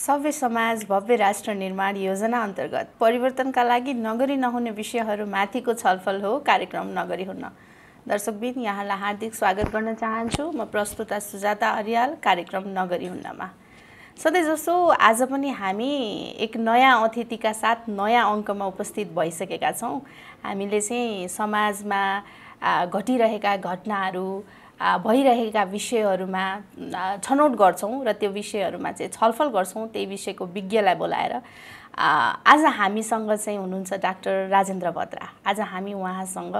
सभ्य समाज भव्य राष्ट्र निर्माण योजना अन्तर्गत परिवर्तनका लागि नगरी नहुने विषयहरूमाथिको छलफल हो कार्यक्रम नगरी हुन्न। दर्शकबिन, यहाँलाई हार्दिक स्वागत गर्न चाहन्छु। म प्रस्तुता सुजाता अर्याल कार्यक्रम नगरी हुन्नमा। सधैँ जसो आज पनि हामी एक नयाँ अतिथिका साथ नयाँ अङ्कमा उपस्थित भइसकेका छौँ। हामीले चाहिँ समाजमा घटिरहेका घटनाहरू भइरहेका विषयहरूमा छनौट गर्छौँ र त्यो विषयहरूमा चाहिँ छलफल गर्छौँ। त्यही विषयको विज्ञलाई बोलाएर आज हामीसँग चाहिँ हुनुहुन्छ डाक्टर राजेन्द्र बद्रा। आज हामी उहाँसँग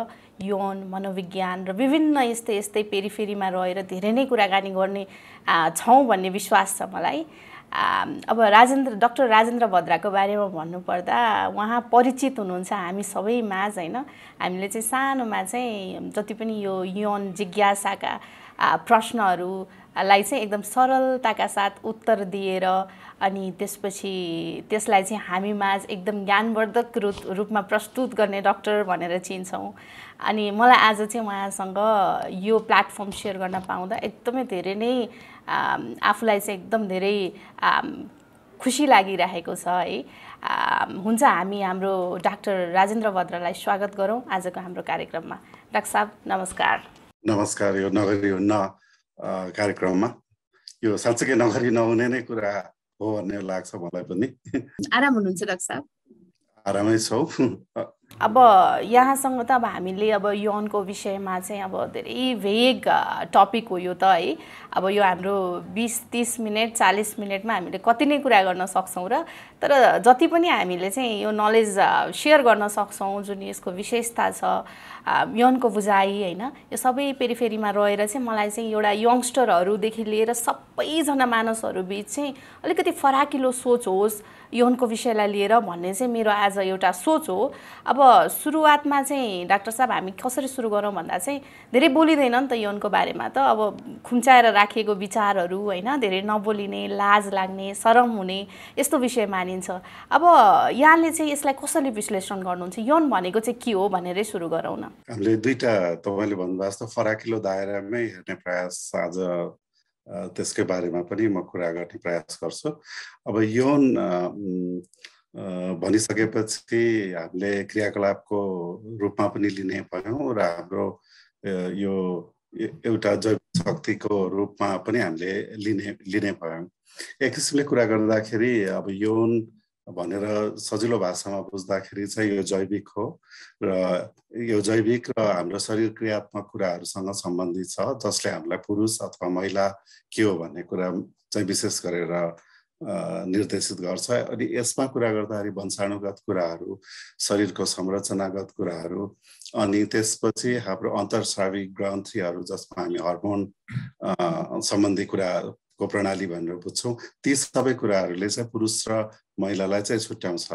यौन मनोविज्ञान र विभिन्न यस्तै पेरिफेरीमा रहेर धेरै नै कुराकानी गर्ने छौँ भन्ने विश्वास छ मलाई। अब डाक्टर राजेन्द्र बद्राको बारेमा भन्नुपर्दा उहाँ परिचित हुनुहुन्छ हामी सबै माझ, होइन? हामीले चाहिँ सानोमा चाहिँ जति पनि यो यौन जिज्ञासाका प्रश्नहरूलाई चाहिँ एकदम सरलताका साथ उत्तर दिएर अनि त्यसपछि त्यसलाई चाहिँ हामी माझ एकदम ज्ञानवर्धक रूपमा प्रस्तुत गर्ने डाक्टर भनेर चिन्छौँ। अनि मलाई आज चाहिँ उहाँसँग यो प्लेटफर्म सेयर गर्न पाउँदा एकदमै धेरै नै आफूलाई चाहिँ एकदम धेरै खुसी लागिरहेको छ है। हुन्छ, हामी हाम्रो डाक्टर राजेन्द्र बद्रालाई स्वागत गरौँ आजको हाम्रो कार्यक्रममा। डाक्टर साहब नमस्कार। नमस्कार। यो नगरी हुन्न कार्यक्रममा यो साँच्चै नगरी नहुने नै कुरा हो भन्ने लाग्छ मलाई पनि। आराम हुनुहुन्छ डाक्टर साहब? आरामै छौ। अब यहाँसँग त अब हामीले अब यौनको विषयमा चाहिँ अब धेरै भेग टपिक हो यो त है। अब यो हाम्रो 20-30 मिनट 40 मिनटमा हामीले कति नै कुरा गर्न सक्छौँ र तर जति पनि हामीले चाहिँ यो नलेज सेयर गर्न सक्छौँ, जुन यसको विशेषता छ यौनको बुझाइ, होइन, यो सबै पेरिफेरीमा रहेर चाहिँ मलाई चाहिँ एउटा यङ्स्टरहरूदेखि लिएर सबैजना मानिसहरू बिच चाहिँ अलिकति फराकिलो सोच होस् यौनको विषयलाई लिएर भन्ने चाहिँ मेरो आज एउटा सोच हो। अब सुरुवातमा चाहिँ डाक्टर साहब हामी कसरी सुरु गरौँ भन्दा चाहिँ धेरै बोलिँदैन नि त यौनको बारेमा, त अब खुम्चाएर राखिएको विचारहरू, होइन, धेरै नबोलिने, लाज लाग्ने, शरम हुने यस्तो विषय मानिन्छ। अब यहाँले चाहिँ यसलाई कसरी विश्लेषण गर्नुहुन्छ? यौन भनेको चाहिँ के हो भनेरै सुरु गरौँ न। हामीले दुईटा तपाईँले भन्नुभएको जस्तो फराकिलो दायरामै हेर्ने प्रयास आज त्यसकै बारेमा पनि म कुरा गर्ने प्रयास गर्छु। अब यौन भनिसकेपछि हामीले क्रियाकलापको रूपमा पनि लिने भयौँ र हाम्रो यो एउटा जैविक शक्तिको रूपमा पनि हामीले लिने भयौँ। एक किसिमले कुरा गर्दाखेरि अब यौन भनेर सजिलो भाषामा बुझ्दाखेरि चाहिँ यो जैविक हो र यो जैविक र हाम्रो शरीर क्रियात्मक कुराहरूसँग सम्बन्धित छ, जसले हामीलाई पुरुष अथवा महिला के हो भन्ने कुरा चाहिँ विशेष गरेर निर्देशित गर्छ। अनि यसमा कुरा गर्दाखेरि वंशाणुगत कुराहरू, शरीरको संरचनागत कुराहरू, अनि त्यसपछि हाम्रो अन्तर्स्राविक ग्रन्थीहरू जसमा हामी हर्मोन सम्बन्धी कुराको प्रणाली भनेर बुझ्छौँ, ती सबै कुराहरूले चाहिँ पुरुष र महिलालाई चाहिँ छुट्याउँछ।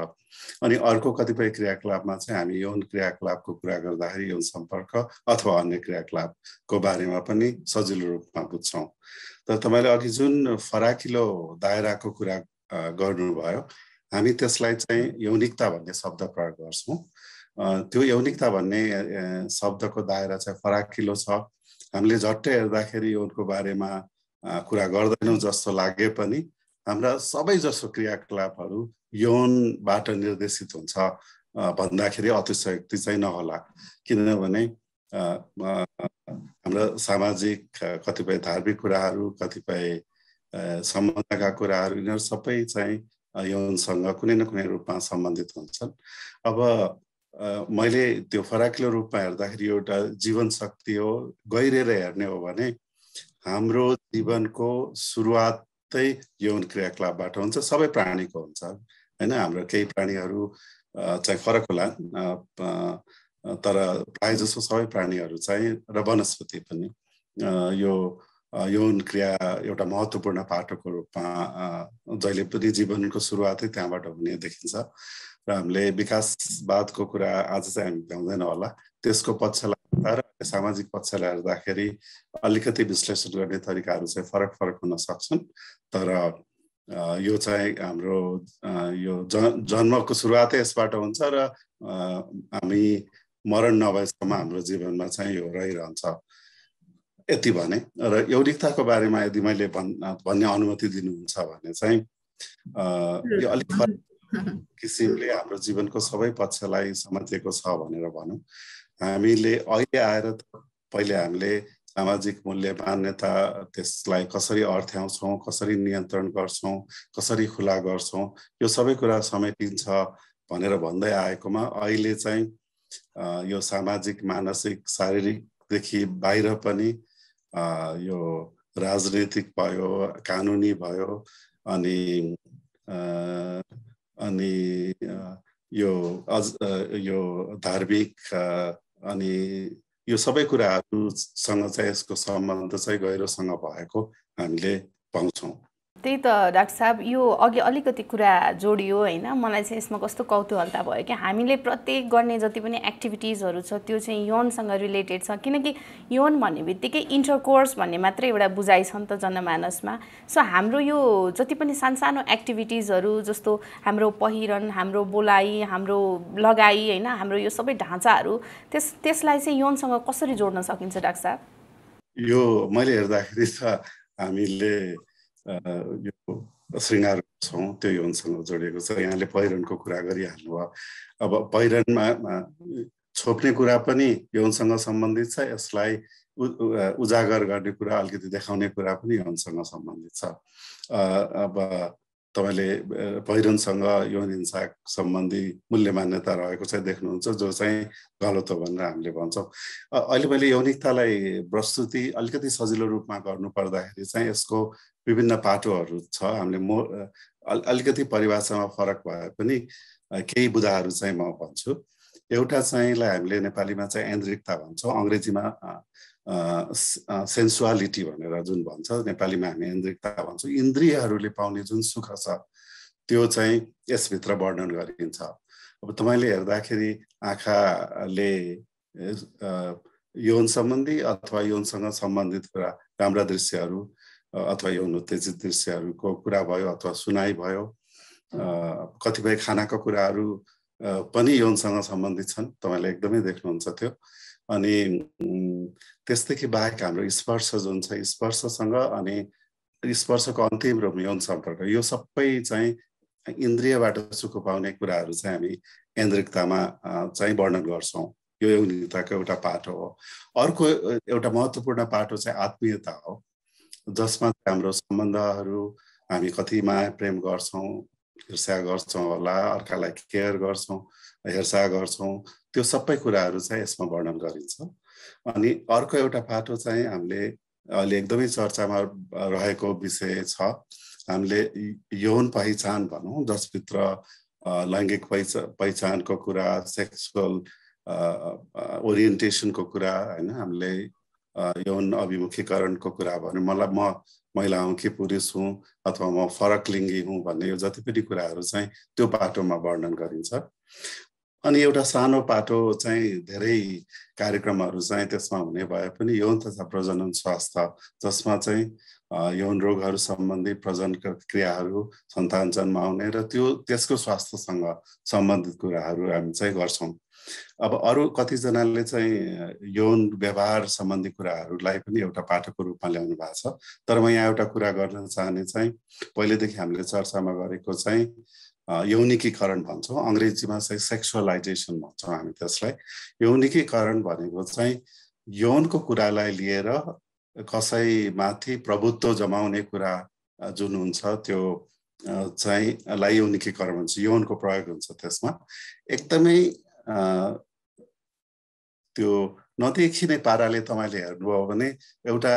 अनि अर्को कतिपय क्रियाकलापमा चाहिँ हामी यौन क्रियाकलापको कुरा गर्दाखेरि यौन सम्पर्क अथवा अन्य क्रियाकलापको बारेमा पनि सजिलो रूपमा बुझ्छौँ। तर तपाईँले अघि जुन फराकिलो दायराको कुरा गर्नुभयो, हामी त्यसलाई चाहिँ यौनिकता भन्ने शब्द प्रयोग गर्छौँ। त्यो यौनिकता भन्ने शब्दको दायरा चाहिँ फराकिलो छ। हामीले झट्टै हेर्दाखेरि यौनको बारेमा कुरा गर्दैनौँ जस्तो लागे पनि हाम्रा सबै जसो क्रियाकलापहरू यौनबाट निर्देशित हुन्छ भन्दाखेरि अतिशयोक्ति चाहिँ नहोला। किनभने हाम्रो सामाजिक कतिपय धार्मिक कुराहरू, कतिपय सम्बन्धका कुराहरू, यिनीहरू सबै चाहिँ यौनसँग कुनै न कुनै रूपमा सम्बन्धित हुन्छन्। अब मैले त्यो फराकिलो रूपमा हेर्दाखेरि एउटा जीवन शक्ति हो, गहिरेर हेर्ने हो भने हाम्रो जीवनको सुरुवातै यौन क्रियाकलापबाट हुन्छ। सबै प्राणीको हुन्छ, होइन? हाम्रो केही प्राणीहरू चाहिँ फरक होला, तर प्रायः जसो सबै प्राणीहरू चाहिँ र वनस्पति पनि यो यौन क्रिया एउटा महत्त्वपूर्ण पाटोको रूपमा जहिले पनि जीवनको सुरुवातै त्यहाँबाट हुने देखिन्छ। र हामीले विकासवादको कुरा आज चाहिँ हामी भ्याउँदैन होला, त्यसको पक्षलाई र सामाजिक पक्षलाई हेर्दाखेरि अलिकति विश्लेषण गर्ने तरिकाहरू चाहिँ फरक हुन सक्छन्। तर यो चाहिँ हाम्रो यो जन्मको सुरुवातै यसबाट हुन्छ र हामी मरण नभएसम्म हाम्रो जीवनमा चाहिँ यो रहिरहन्छ। यति भने र यौनिकताको बारेमा यदि मैले भन्ने अनुमति दिनुहुन्छ भने चाहिँ यो अलिक फरक किसिमले हाम्रो जीवनको सबै पक्षलाई समातेको छ भनेर भनौँ। हामीले अहिले आएर पहिले हामीले सामाजिक मूल्य मान्यता त्यसलाई कसरी अर्थ्याउँछौँ, कसरी नियन्त्रण गर्छौँ, कसरी खुला गर्छौँ, यो सबै कुरा समेटिन्छ भनेर भन्दै आएकोमा अहिले चाहिँ यो सामाजिक, मानसिक, शारीरिकदेखि बाहिर पनि यो राजनीतिक भयो, कानुनी भयो, अनि यो धार्मिक अनि यो सबै कुराहरूसँग चाहिँ यसको सम्बन्ध चाहिँ गहिरोसँग भएको हामीले पाउँछौँ। त्यही त डाक्टर साहब, यो अघि अलिकति कुरा जोडियो होइन, मलाई चाहिँ यसमा कस्तो कौतूहलता भयो कि हामीले प्रत्येक गर्ने जति पनि एक्टिभिटिजहरू छ त्यो चाहिँ यौनसँग रिलेटेड छ, किनकि यौन भन्ने बित्तिकै इन्टरकोर्स भन्ने मात्रै एउटा बुझाइ छ नि त जनमानसमा। सो हाम्रो यो जति पनि सानसानो एक्टिभिटिजहरू जस्तो हाम्रो पहिरन, हाम्रो बोलाइ, हाम्रो लगाइ होइन, हाम्रो यो सबै ढाँचाहरू त्यसलाई चाहिँ यौनसँग कसरी जोड्न सकिन्छ डाक्टर साहब? यो मैले हेर्दाखेरि त हामीले यो श्रृङ्गार गर्छौँ त्यो यौनसँग जोडिएको छ। यहाँले पहिरनको कुरा गरिहाल्नु भयो। अब पहिरनमा छोप्ने कुरा पनि यौनसँग सम्बन्धित छ, यसलाई उजागर गर्ने कुरा, अलिकति देखाउने कुरा पनि यौनसँग सम्बन्धित छ। अब तपाईँले पहिरनसँग यौन हिंसा सम्बन्धी मूल्य मान्यता रहेको चाहिँ देख्नुहुन्छ, जो चाहिँ गलत हो भनेर हामीले भन्छौँ। अहिले मैले यौनिकतालाई प्रस्तुति अलिकति सजिलो रूपमा गर्नु पर्दाखेरि चाहिँ यसको विभिन्न पाटोहरू छ। हामीले अलिकति परिभाषामा फरक भए पनि केही बुदाहरू चाहिँ म भन्छु। एउटा चाहिँलाई हामीले नेपालीमा चाहिँ ऐन्द्रिकता भन्छौँ, अङ्ग्रेजीमा सेन्सुअलिटी भनेर जुन भन्छ, नेपालीमा हामी ऐन्द्रिकता भन्छौँ। इन्द्रियहरूले पाउने जुन सुख छ त्यो चाहिँ यसभित्र वर्णन गरिन्छ। अब तपाईँले हेर्दाखेरि आँखाले यौन सम्बन्धी अथवा यौनसँग सम्बन्धित कुरा, राम्रा दृश्यहरू अथवा यौन उत्तेजित दृश्यहरूको कुरा भयो अथवा सुनाइ भयो, कतिपय खानाका कुराहरू पनि यौनसँग सम्बन्धित छन्, तपाईँले एकदमै देख्नुहुन्छ त्यो। अनि त्यसदेखि बाहेक हाम्रो स्पर्श जुन छ, स्पर्शसँग अनि स्पर्शको अन्तिम रूप यौन सम्पर्क, यो सबै चाहिँ इन्द्रियबाट सुख पाउने कुराहरू चाहिँ हामी ऐन्द्रिकतामा चाहिँ वर्णन गर्छौँ। यो यौनिकताको एउटा पाटो हो। अर्को एउटा महत्त्वपूर्ण पाटो चाहिँ आत्मीयता हो, जसमा हाम्रो सम्बन्धहरू, हामी कति माया प्रेम गर्छौँ, ईर्ष्या गर्छौँ होला, अर्कालाई केयर गर्छौँ, हेरचाह गर्छौँ, त्यो सबै कुराहरू चाहिँ यसमा वर्णन गरिन्छ। अनि अर्को एउटा पाटो चाहिँ हामीले अहिले एकदमै चर्चामा रहेको विषय छ, हामीले यौन पहिचान भनौँ, जसभित्र लैङ्गिक पहिचानको कुरा, सेक्सुअल ओरिएन्टेसनको कुरा होइन, हामीले यौन अभिमुखीकरणको कुरा भन्यो, म महिला हुँ कि पुरुष हुँ अथवा म फरक लिङ्गी हुँ भन्ने यो जति पनि कुराहरू चाहिँ त्यो पाटोमा वर्णन गरिन्छ। अनि एउटा सानो पाटो चाहिँ धेरै कार्यक्रमहरू चाहिँ त्यसमा हुने भए पनि यौन तथा प्रजनन स्वास्थ्य, जसमा चाहिँ यौन रोगहरू सम्बन्धी प्रजनन क्रियाहरू, सन्तान जन्माउने र त्यसको स्वास्थ्यसँग सम्बन्धित कुराहरू हामी चाहिँ गर्छौँ। अब अरू कतिजनाले चाहिँ यौन व्यवहार सम्बन्धी कुराहरूलाई पनि एउटा पाठको रूपमा ल्याउनु भएको छ। तर म यहाँ एउटा कुरा गर्न चाहने चाहिँ, पहिलेदेखि हामीले चर्चामा गरेको चाहिँ यौनिकीकरण भन्छौँ, अङ्ग्रेजीमा चाहिँ सेक्सुअलाइजेसन भन्छौँ हामी त्यसलाई। यौनिकीकरण भनेको चाहिँ यौनको कुरालाई लिएर कसैमाथि प्रभुत्व जमाउने कुरा जुन हुन्छ त्यो चाहिँ लाई यौनिकीकरण भन्छ, यौनको प्रयोग हुन्छ त्यसमा। एकदमै त्यो नदेखिने पाराले तपाईँले हेर्नुभयो भने एउटा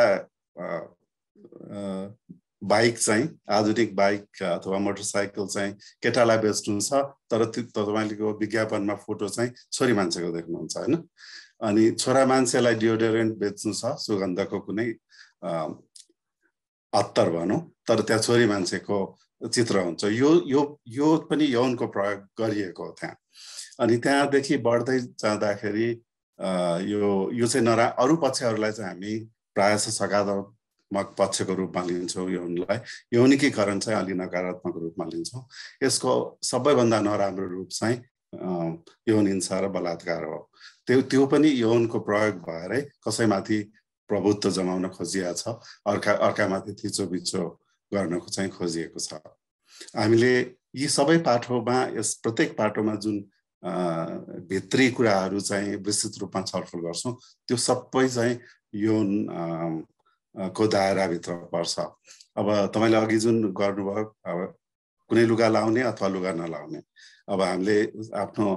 बाइक चाहिँ, आधुनिक बाइक अथवा मोटरसाइकल चाहिँ केटालाई बेच्नु छ, तर तपाईँको विज्ञापनमा फोटो चाहिँ छोरी मान्छेको देख्नुहुन्छ होइन। अनि छोरा मान्छेलाई डियोडोरेन्ट बेच्नु छ, सुगन्धको कुनै अत्तर भनौँ, तर त्यहाँ छोरी मान्छेको चित्र हुन्छ। यो पनि यौनको प्रयोग गरिएको हो त्यहाँ। अनि त्यहाँदेखि बढ्दै जाँदाखेरि यो चाहिँ अरू पक्षहरूलाई चाहिँ हामी प्रायः सकारात्मक पक्षको रूपमा लिन्छौँ यौनलाई, यौनिकीकरण चाहिँ अलि नकारात्मक रूपमा लिन्छौँ। यसको सबैभन्दा नराम्रो रूप चाहिँ यौन हिंसा र बलात्कार हो। त्यो पनि यौनको प्रयोग भएरै कसैमाथि प्रभुत्व जमाउन खोजिएको छ, अर्कामाथि थिचोबिचो गर्नको चाहिँ खोजिएको छ। हामीले यी सबै पाठोमा यस प्रत्येक पाठोमा जुन भित्री कुराहरू चाहिँ विस्तृत रूपमा छलफल गर्छौँ त्यो सबै चाहिँ यौन को दायराभित्र पर्छ। अब तपाईँले अघि जुन गर्नुभयो अब कुनै लुगा लाउने अथवा लुगा नलाउने, अब हामीले आफ्नो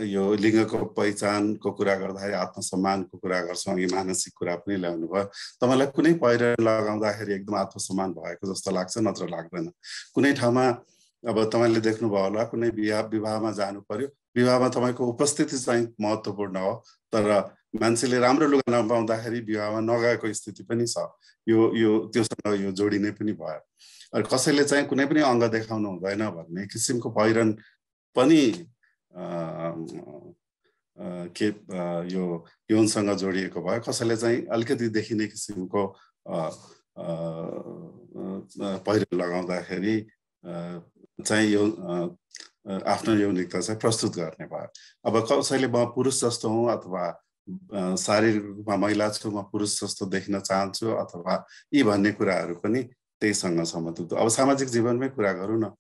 यो लिङ्गको पहिचानको कुरा गर्दाखेरि आत्मसम्मानको कुरा गर्छौँ, अघि मानसिक कुरा पनि ल्याउनु भयो। तपाईँलाई कुनै पहिरन लगाउँदाखेरि एकदम आत्मसम्मान भएको जस्तो लाग्छ, नत्र लाग्दैन। कुनै ठाउँमा अब तपाईँले देख्नुभयो होला, कुनै विवाहमा जानु पर्यो, विवाहमा तपाईँको उपस्थिति चाहिँ महत्त्वपूर्ण हो, तर मान्छेले राम्रो लुगा नपाउँदाखेरि विवाहमा नगएको स्थिति पनि छ। यो त्योसँग यो जोडिने पनि भयो। कसैले चाहिँ कुनै पनि अङ्ग देखाउनु हुँदैन भन्ने किसिमको पहिरन पनि यो यौनसँग जोडिएको भयो। कसैले चाहिँ अलिकति देखिने किसिमको पहिरन लगाउँदाखेरि चाहिँ यो आफ्नो यौनिकता चाहिँ प्रस्तुत गर्ने भयो। अब कसैले म पुरुष जस्तो हुँ अथवा शारीरिक रूपमा महिला छु, म पुरुष जस्तो देखिन चाहन्छु अथवा यी भन्ने कुराहरू पनि त्यहीसँग सम्बन्धित। अब सामाजिक जीवनमै कुरा गरौँ न,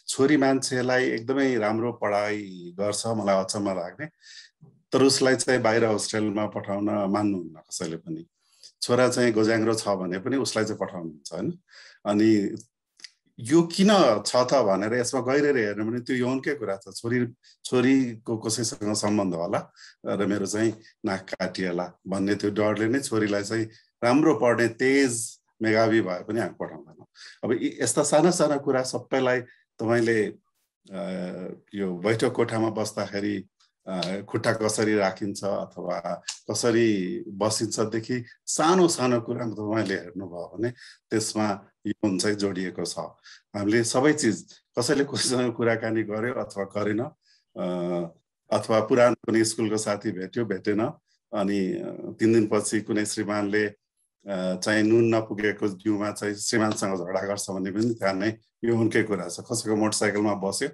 छोरी मान्छेलाई एकदमै राम्रो पढाइ गर्छ, मलाई अचम्म लाग्ने, तर उसलाई चाहिँ बाहिर होस्टेलमा पठाउन मान्नुहुन्न कसैले पनि। छोरा चाहिँ गोज्याङ्रो छ भने पनि उसलाई चाहिँ पठाउनुहुन्छ होइन। अनि यो किन छ त भनेर यसमा गहिरेर हेर्नु भने त्यो यौनकै कुरा छ। छोरीको कसैसँग सम्बन्ध होला र मेरो चाहिँ नाक काटिएला भन्ने त्यो डरले नै छोरीलाई चाहिँ राम्रो पढ्ने तेज मेधावी भए पनि हामी पठाउँदैनौँ। अब यस्ता साना साना कुरा सबैलाई तपाईँले यो बैठक कोठामा बस्दाखेरि खुट्टा कसरी राखिन्छ अथवा कसरी बसिन्छदेखि सानो सानो कुरा तपाईँले हेर्नुभयो भने त्यसमा यौन चाहिँ जोडिएको छ। हामीले सबै चिज, कसैले कोसँग कुराकानी गर्यो अथवा गरेन, अथवा पुरानो कुनै स्कुलको साथी भेटेन, अनि 3 दिनपछि कुनै श्रीमानले चाहिँ नुन नपुगेको जिउमा चाहिँ श्रीमानसँग झगडा गर्छ भन्ने पनि त्यहाँ नै यौनकै कुरा छ। कसैको मोटरसाइकलमा बस्यो,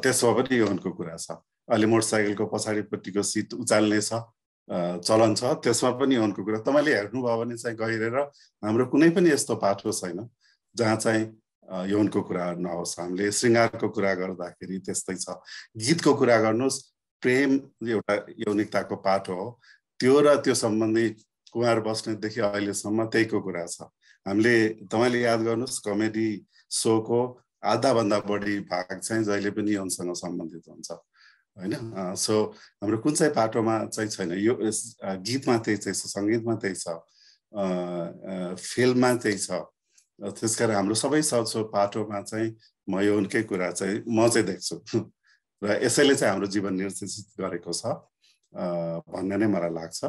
त्यसमा पनि यौनको कुरा छ। अहिले मोटरसाइकलको पछाडिपट्टिको सिट उचाल्ने छ चलन छ, त्यसमा पनि यौनको कुरा। तपाईँले हेर्नुभयो भने चाहिँ गहिरेर हाम्रो कुनै पनि यस्तो पाठो छैन जहाँ चाहिँ यौनको कुरा नहोस्। हामीले श्रृङ्गारको कुरा गर्दाखेरि त्यस्तै छ। गीतको कुरा गर्नुहोस्, प्रेम एउटा यौनिकताको पाठो हो। त्यो र त्यो सम्बन्धी कुमार बस्नेतदेखि अहिलेसम्म त्यहीको कुरा छ। हामीले, तपाईँले याद गर्नुहोस्, कमेडी सोको आधाभन्दा बढी भाग चाहिँ जहिले पनि यौनसँग सम्बन्धित हुन्छ होइन। सो हाम्रो कुन चाहिँ पाटोमा चाहिँ छैन, यो गीतमा त्यही चाहिँ छ, सङ्गीतमा त्यही छ, फिल्ममा त्यही छ। त्यसकारण हाम्रो सबै पाटोमा चाहिँ म यौनकै कुरा चाहिँ म चाहिँ देख्छु र यसैले चाहिँ हाम्रो जीवन निर्देशित गरेको छ भन्ने नै मलाई लाग्छ।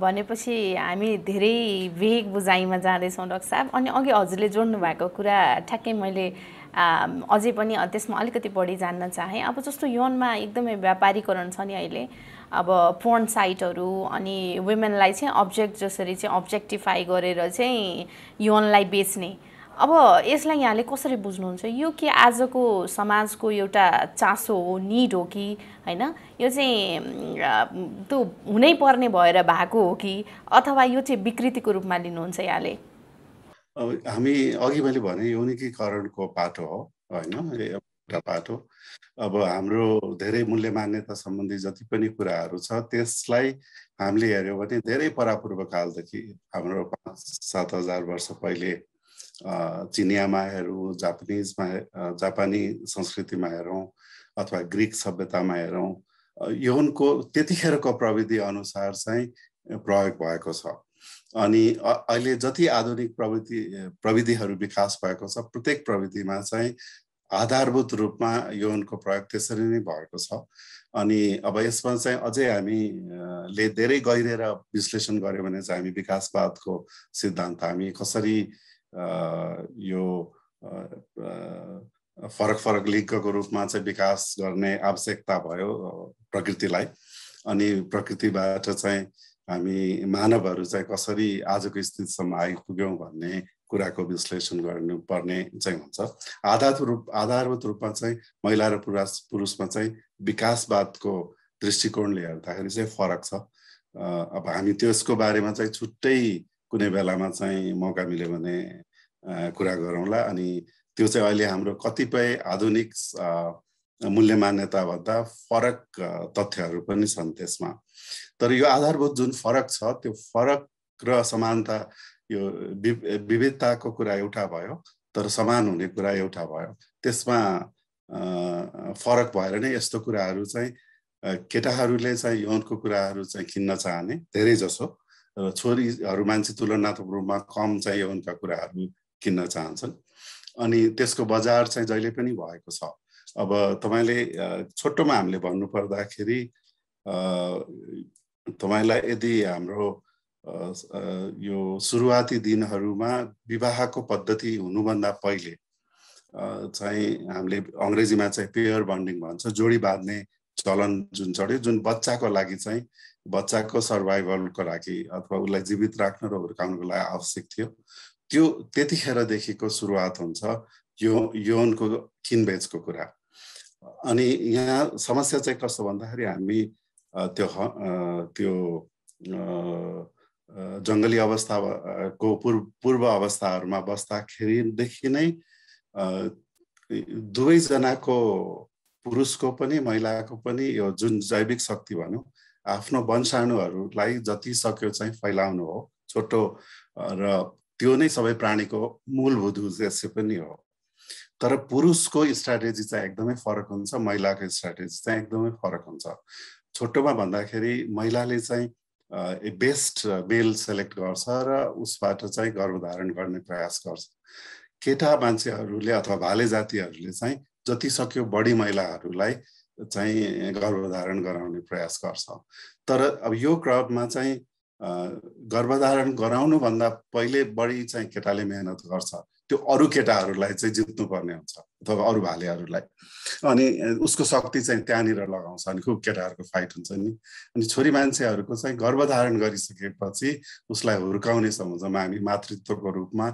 भनेपछि हामी धेरै वेग बुझाइमा जाँदैछौँ डाक्टर साहब। अनि अघि हजुरले जोड्नु भएको कुरा ठ्याक्कै मैले अझै पनि त्यसमा अलिकति बढी जान्न चाहेँ। अब जस्तो यौनमा एकदमै व्यापारीकरण छ नि अहिले, अब पोर्न साइटहरू, अनि वुमेनलाई चाहिँ अब्जेक्ट जसरी चाहिँ अब्जेक्टिफाई गरेर चाहिँ यौनलाई बेच्ने। अब यसलाई यहाँले कसरी बुझ्नुहुन्छ? यो के आजको समाजको एउटा चासो हो, निड हो कि होइन? यो चाहिँ त्यो हुनै पर्ने भएर भएको हो कि, अथवा यो चाहिँ विकृतिको रूपमा लिनुहुन्छ यहाँले? हामी अघि मैले भने यौनिकीकरणको पाटो हो होइन, एउटा पाटो। अब हाम्रो धेरै मूल्य मान्यता सम्बन्धी जति पनि कुराहरू छ त्यसलाई हामीले हेऱ्यौँ भने धेरै परापूर्व कालदेखि, हाम्रो 5-7 हजार वर्ष पहिले चिनियामा हेरौँ, जापानी संस्कृतिमा हेरौँ अथवा ग्रिक सभ्यतामा हेरौँ, यौनको त्यतिखेरको प्रविधि अनुसार चाहिँ प्रयोग भएको छ। अनि अहिले जति आधुनिक प्रविधिहरू विकास भएको छ, प्रत्येक प्रविधिमा चाहिँ आधारभूत रूपमा यौनको प्रयोग त्यसरी नै भएको छ। अनि अब यसमा चाहिँ अझै हामीले धेरै गहिरेर विश्लेषण गर्यो भने चाहिँ हामी विकासवादको सिद्धान्त, हामी कसरी यो फरक फरक लिङ्गको रूपमा चाहिँ विकास गर्ने आवश्यकता भयो प्रकृतिलाई, अनि प्रकृतिबाट चाहिँ हामी मानवहरू चाहिँ कसरी आजको स्थितिसम्म आइपुग्यौँ भन्ने कुराको विश्लेषण गर्नुपर्ने चाहिँ हुन्छ। आधारभूत रूपमा चाहिँ महिला र पुरुषमा चाहिँ विकासवादको दृष्टिकोणले हेर्दाखेरि चाहिँ फरक छ। अब हामी त्यसको बारेमा चाहिँ छुट्टै कुनै बेलामा चाहिँ मौका मिल्यो भने कुरा गरौँला। अनि त्यो चाहिँ अहिले हाम्रो कतिपय आधुनिक मूल्य मान्यताभन्दा फरक तथ्यहरू पनि छन् त्यसमा। तर यो आधारभूत जुन फरक छ त्यो फरक र समानता, यो विविधताको कुरा एउटा भयो तर समान हुने कुरा एउटा भयो। त्यसमा फरक भएर नै यस्तो कुराहरू चाहिँ केटाहरूले चाहिँ यौनको कुराहरू चाहिँ किन्न चाहने धेरै जसो, र छोरीहरू मान्छे तुलनात्मक रूपमा कम चाहिँ यौनका कुराहरू किन्न चाहन्छन्। अनि त्यसको बजार चाहिँ जहिले पनि भएको छ। अब तपाईले छोटोमा हामीले भन्नु पर्दाखेरि तपाईलाई यदि हाम्रो यो सुरुवाती दिनहरूमा विवाहको पद्धति हुनुभन्दा पहिले चाहिँ हामीले अंग्रेजीमा चाहिँ पेयर बन्डिङ भन्छ, जोडी बाँध्ने चलन जुन चढ्यो, जुन बच्चाको लागि चाहिँ बच्चाको सर्भाइभलको लागि अथवा उसलाई जीवित राख्न र हुर्काउनको लागि आवश्यक थियो, त्यो त्यतिखेरदेखिको सुरुवात हुन्छ यो यौनको किनबेचको कुरा। अनि यहाँ समस्या चाहिँ कस्तो भन्दाखेरि हामी त्यो जंगली अवस्थाको पूर्व अवस्थाहरूमा बस्दाखेरिदेखि नै दुवैजनाको, पुरुषको पनि महिलाको पनि यो जुन जैविक शक्ति भनौँ, आफ्नो वंशाणुहरूलाई जति सक्यो चाहिँ फैलाउनु हो छोटो, र त्यो नै सबै प्राणीको मूलभूत उद्देश्य पनि हो। तर पुरुषको स्ट्राटेजी चाहिँ एकदमै फरक हुन्छ, महिलाको स्ट्राटेजी चाहिँ एकदमै फरक हुन्छ। छोटोमा भन्दाखेरि महिलाले चाहिँ बेस्ट मेल सेलेक्ट गर्छ र उसबाट चाहिँ गर्भधारण गर्ने प्रयास गर्छ। केटा मान्छेहरूले अथवा भाले जातिहरूले चाहिँ जति सक्यो बढी महिलाहरूलाई चाहिँ गर्भधारण गराउने प्रयास गर्छ। तर अब यो क्रममा चाहिँ गर्भधारण गराउनु भन्दा पहिले बढी चाहिँ केटाले मेहनत गर्छ, त्यो अरू केटाहरूलाई चाहिँ जित्नुपर्ने हुन्छ अथवा अरू भालेहरूलाई, अनि उसको शक्ति चाहिँ त्यहाँनिर लगाउँछ, अनि खुब केटाहरूको फाइट हुन्छ नि। अनि छोरी मान्छेहरूको चाहिँ गर्भधारण गरिसकेपछि उसलाई हुर्काउने सम्बन्धमा हामी मातृत्वको रूपमा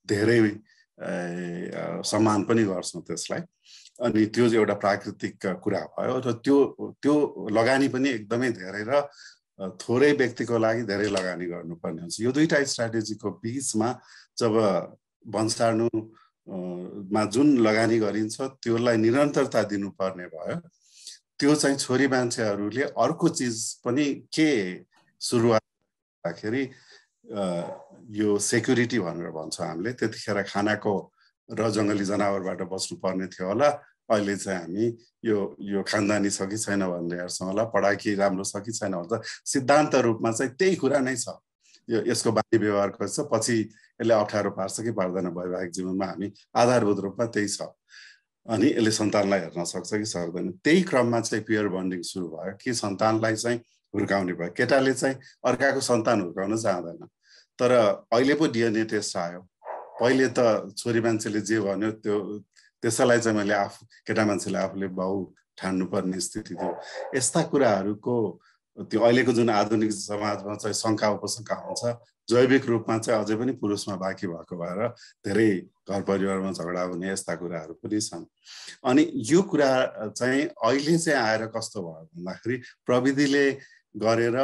धेरै सम्मान पनि गर्छौँ त्यसलाई। अनि त्यो एउटा प्राकृतिक कुरा भयो, र त्यो लगानी पनि एकदमै धेरै र थोरै व्यक्तिको लागि धेरै लगानी गर्नुपर्ने हुन्छ। यो दुईटा स्ट्राटेजीको बीचमा जब वंशाणुमा जुन लगानी गरिन्छ त्यसलाई निरन्तरता दिनुपर्ने भयो, त्यो चाहिँ छोरी मान्छेहरूले अर्को चिज पनि के सुरुवात गर्दाखेरि यो सेक्युरिटी भनेर भन्छ हामीले। त्यतिखेर खानाको र जङ्गली जनावरबाट बस्नु पर्ने थियो होला, अहिले चाहिँ हामी यो खानदानी छ कि छैन भनेर हेर्छौँ होला, पढाइ राम्रो छ कि छैन भन्छ। सिद्धान्त रूपमा चाहिँ त्यही कुरा नै छ, यसको बानी व्यवहार गर्छ, पछि यसले अप्ठ्यारो पार्छ कि पार्दैन वैवाहिक जीवनमा, हामी आधारभूत रूपमा त्यही छ। अनि यसले सन्तानलाई हेर्न सक्छ कि सक्दैन। त्यही क्रममा चाहिँ पेयर बन्डिङ सुरु भयो कि सन्तानलाई चाहिँ हुर्काउने भयो। केटाले चाहिँ अर्काको सन्तान हुर्काउन चाहँदैन, तर अहिले पो डिएनए टेस्ट आयो। पहिले त छोरी मान्छेले जे भन्यो त्यसैलाई चाहिँ मैले केटा मान्छेले आफूले बाउ ठान्नुपर्ने स्थिति थियो। यस्ता कुराहरूको त्यो अहिलेको जुन आधुनिक समाजमा चाहिँ शङ्का उपशङ्का हुन्छ, जैविक रूपमा चाहिँ अझै पनि पुरुषमा बाँकी भएको भएर धेरै घर परिवारमा झगडा हुने यस्ता कुराहरू पनि छन्। अनि यो कुरा चाहिँ अहिले चाहिँ आएर कस्तो भयो भन्दाखेरि प्रविधिले गरेर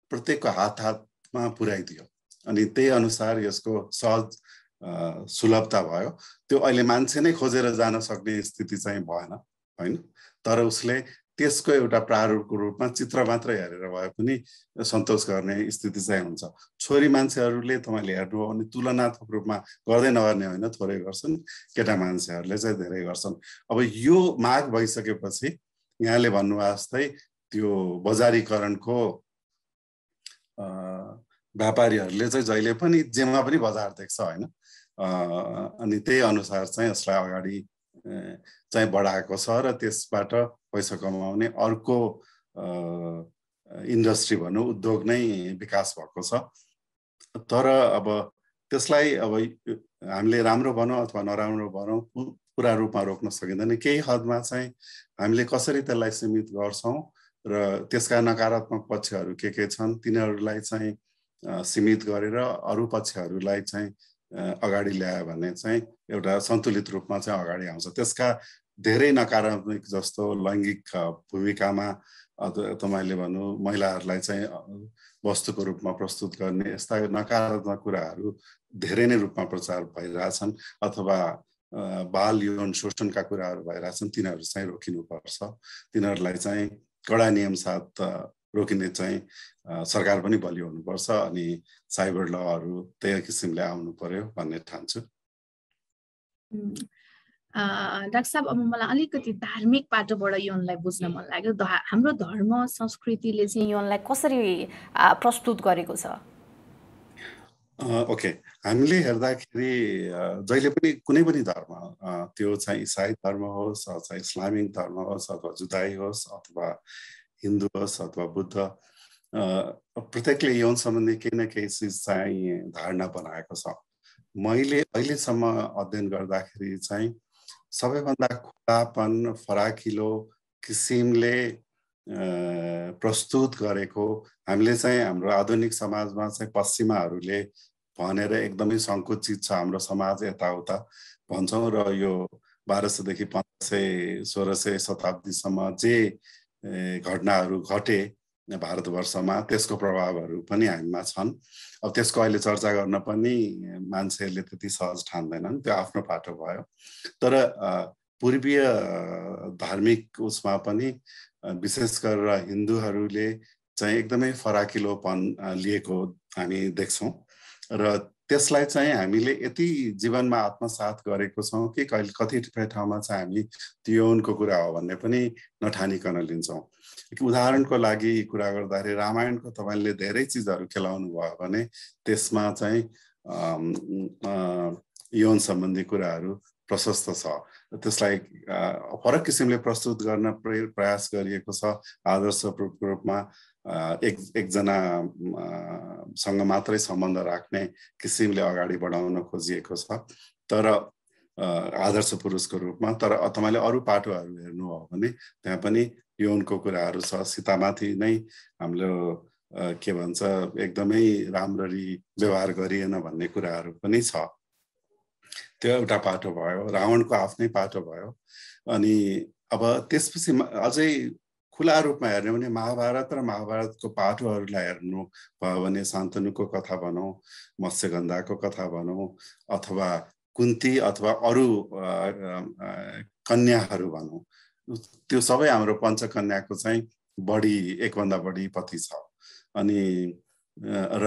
प्रत्येकको हातमा पुर्याइदियो, अनि त्यही अनुसार यसको सहज सुलभता भयो। त्यो अहिले मान्छे नै खोजेर जान सक्ने स्थिति चाहिँ भएन, होइन? तर उसले त्यसको एउटा प्रारूपको रूपमा चित्र मात्र हेरेर भए पनि सन्तोष गर्ने स्थिति चाहिँ हुन्छ। छोरी मान्छेहरूले तपाईँले हेर्नु हो भने तुलनात्मक रूपमा गर्दै नगर्ने होइन, थोरै गर्छन्, केटा मान्छेहरूले चाहिँ धेरै गर्छन्। अब यो माग भइसकेपछि यहाँले भन्नुभयो जस्तै त्यो बजारीकरणको व्यापारीहरूले चाहिँ जहिले पनि जेमा पनि बजार देख्छ, होइन? अनि त्यही अनुसार चाहिँ यसलाई अगाडि चाहिँ बढाएको छ र त्यसबाट पैसा कमाउने अर्को इन्डस्ट्री भनौँ, उद्योग नै विकास भएको छ। तर अब त्यसलाई अब हामीले राम्रो भनौँ अथवा नराम्रो भनौँ पुरा रूपमा रोक्न सकिँदैन। केही हदमा चाहिँ हामीले कसरी त्यसलाई सीमित गर्छौँ र त्यसका नकारात्मक पक्षहरू के छन् तिनीहरूलाई चाहिँ सीमित गरेर अरू पक्षहरूलाई चाहिँ अगाडि ल्यायो भने चाहिँ एउटा सन्तुलित रूपमा चाहिँ अगाडि आउँछ। त्यसका धेरै नकारात्मक जस्तो लैङ्गिक भूमिकामा तपाईले भन्नु महिलाहरूलाई चाहिँ वस्तुको रूपमा प्रस्तुत गर्ने यस्ता नकारात्मक कुराहरू धेरै नै रूपमा प्रचार भइरहेछन् अथवा बाल यौन शोषणका कुराहरू भइरहेछन् तिनीहरू चाहिँ रोकिनुपर्छ तिनीहरूलाई चाहिँ कडा नियम साथ रोकिने चाहिँ सरकार पनि बलियो हुनुपर्छ अनि साइबर लहरू त्यही किसिमले आउनु पर्यो भन्ने ठान्छु। डाक्टर साहब अब मलाई अलिकति धार्मिक पाटोबाट यौनलाई बुझ्न मन लाग्यो हाम्रो धर्म संस्कृतिले चाहिँ यौनलाई कसरी प्रस्तुत गरेको छ? ओके हामीले हेर्दाखेरि जहिले पनि कुनै पनि धर्म त्यो चाहिँ इसाई धर्म होस् अथवा इस्लामिक धर्म होस् अथवा जुदाई होस् अथवा हिन्दू होस् अथवा बुद्ध प्रत्येकले यौन सम्बन्धी केही न केही चिज चाहिँ धारणा बनाएको छ। मैले अहिलेसम्म अध्ययन गर्दाखेरि चाहिँ सबैभन्दा खुलापन फराकिलो किसिमले प्रस्तुत गरेको हामीले चाहिँ हाम्रो आधुनिक समाजमा चाहिँ पश्चिमाहरूले भनेर एकदमै सङ्कुचित छ हाम्रो समाज यताउता भन्छौँ र यो 1200 देखि 1500 1600 शताब्दीसम्म जे घटनाहरू घटे भारतवर्षमा त्यसको प्रभावहरू पनि हामीमा छन्। अब त्यसको अहिले चर्चा गर्न पनि मान्छेहरूले त्यति सहज ठान्दैनन् त्यो आफ्नो पाटो भयो। तर पूर्वीय धार्मिक उसमा पनि विशेष गरेर हिन्दूहरूले चाहिँ एकदमै फराकिलोपन लिएको हामी देख्छौँ र त्यसलाई चाहिँ हामीले यति जीवनमा आत्मसात गरेको छौँ कि कतिपय ठाउँमा चाहिँ हामी त्यो यौनको कुरा हो भन्ने पनि नठानिकन लिन्छौँ। उदाहरणको लागि कुरा गर्दाखेरि रामायणको तपाईँले धेरै चिजहरू खेलाउनु भयो भने त्यसमा चाहिँ यौन सम्बन्धी कुराहरू प्रशस्त छ। त्यसलाई फरक किसिमले प्रस्तुत गर्न प्रयास गरिएको छ। आदर्श रूपमा एकजना सँग मात्रै सम्बन्ध राख्ने किसिमले अगाडि बढाउन खोजिएको छ तर आदर्श पुरुषको रूपमा। तर तपाईँले अरू पाटोहरू हेर्नु हो भने त्यहाँ पनि यौनको कुराहरू छ। सीतामाथि नै हाम्रो के भन्छ एकदमै राम्ररी व्यवहार गरिएन भन्ने कुराहरू पनि छ। त्यो एउटा पाटो भयो। रावणको आफ्नै पाटो भयो। अनि अब त्यसपछि अझै खुला रूपमा हेर्ने भने महाभारत र महाभारतको पाटोहरूलाई हेर्नु भयो भने शान्तनुको कथा भनौँ, मत्स्यगन्धाको कथा भनौँ अथवा कुन्ती अथवा अरू कन्याहरू भनौँ, त्यो सबै हाम्रो पञ्चकन्याको चाहिँ बढी एकभन्दा बढी पति छ। अनि र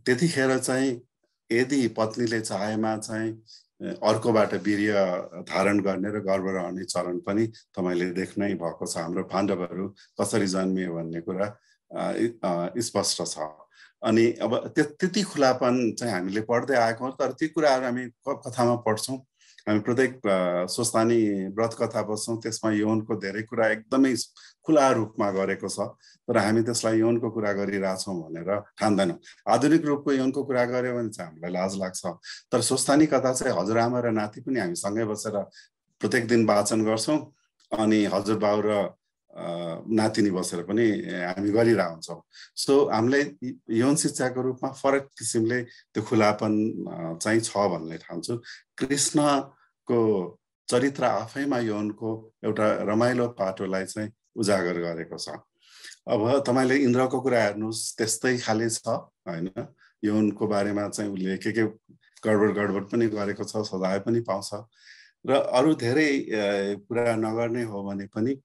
त्यतिखेर चाहिँ यदि पत्नीले चाहेमा चाहिँ अर्कोबाट वीर्य धारण गर्ने र गर्भ रहने चरण पनि तपाईँले देख्नै भएको छ। हाम्रो पाण्डवहरू कसरी जन्मिए भन्ने कुरा स्पष्ट छ। अनि अब त्यति खुलापन चाहिँ हामीले पढ्दै आएको तर ती कुराहरू हामी कथामा पढ्छौँ। हामी प्रत्येक स्वस्थानी व्रत कथा बस्छौँ त्यसमा यौनको धेरै कुरा एकदमै खुला रूपमा गरेको छ तर हामी त्यसलाई यौनको कुरा गरिरहेछौँ भनेर ठान्दैनौँ। आधुनिक रूपको यौनको कुरा गऱ्यो भने चाहिँ हामीलाई लाज लाग्छ। तर स्वस्थानी कथा चाहिँ हजुरआमा र नाति पनि हामी सँगै बसेर प्रत्येक दिन वाचन गर्छौँ अनि हजुरबाउ र नातिनी बसेर पनि हामी गरिरहेको हुन्छौँ। सो हामीले यौन शिक्षाको रूपमा फरक किसिमले त्यो खुलापन चाहिँ छ भन्ने ठान्छु। कृष्णको चरित्र आफैमा यौनको एउटा रमाइलो पाटोलाई चाहिँ उजागर गरेको छ। अब तपाईँले इन्द्रको कुरा हेर्नुहोस् त्यस्तै खाले छ होइन। यौनको बारेमा चाहिँ उसले के गडबड पनि गरेको छ, सजाय पनि पाउँछ। र अरू धेरै कुरा नगर्ने हो भने पनि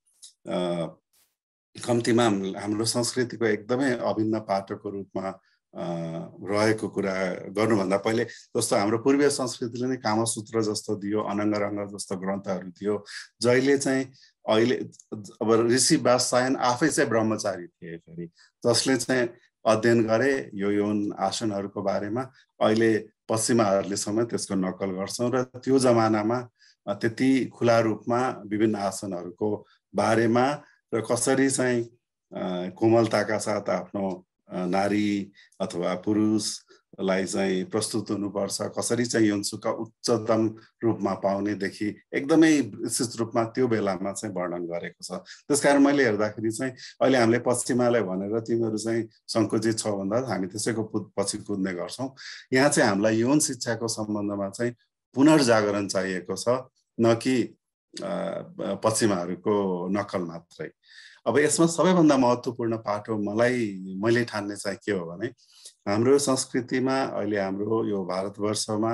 कम्तीमा हाम्रो संस्कृतिको एकदमै अभिन्न पाटोको रूपमा रहेको कुरा गर्नुभन्दा पहिले जस्तो हाम्रो पूर्वीय संस्कृतिले नै कामसूत्र जस्तो दियो, अनङ्ग रङ्ग जस्तो ग्रन्थहरू दियो जहिले चाहिँ अहिले अब ऋषि वात्स्यायन आफै चाहिँ ब्रह्मचारी थिए फेरि जसले चाहिँ अध्ययन गरे यो यौन आसनहरूको बारेमा। अहिले पश्चिमाहरूले समेत त्यसको नक्कल गर्छौँ र त्यो जमानामा त्यति खुला रूपमा विभिन्न आसनहरूको बारेमा र कसरी चाहिँ कोमलताका साथ आफ्नो नारी अथवा पुरुषलाई चाहिँ प्रस्तुत हुनुपर्छ, कसरी चाहिँ यौन सुख उच्चतम रूपमा पाउनेदेखि एकदमै विशेष रूपमा त्यो बेलामा चाहिँ वर्णन गरेको छ। त्यसकारण मैले हेर्दाखेरि चाहिँ अहिले हामीले पश्चिमालाई भनेर तिमीहरू चाहिँ सङ्कुचित छौ भन्दा हामी त्यसैको पछि कुद्ने गर्छौँ। यहाँ चाहिँ हामीलाई यौन शिक्षाको सम्बन्धमा चाहिँ पुनर्जागरण चाहिएको छ, न कि पश्चिमाहरूको नक्कल मात्रै। अब यसमा सबैभन्दा महत्त्वपूर्ण पाटो मैले ठान्ने चाहिँ के हो भने हाम्रो संस्कृतिमा अहिले हाम्रो यो भारतवर्षमा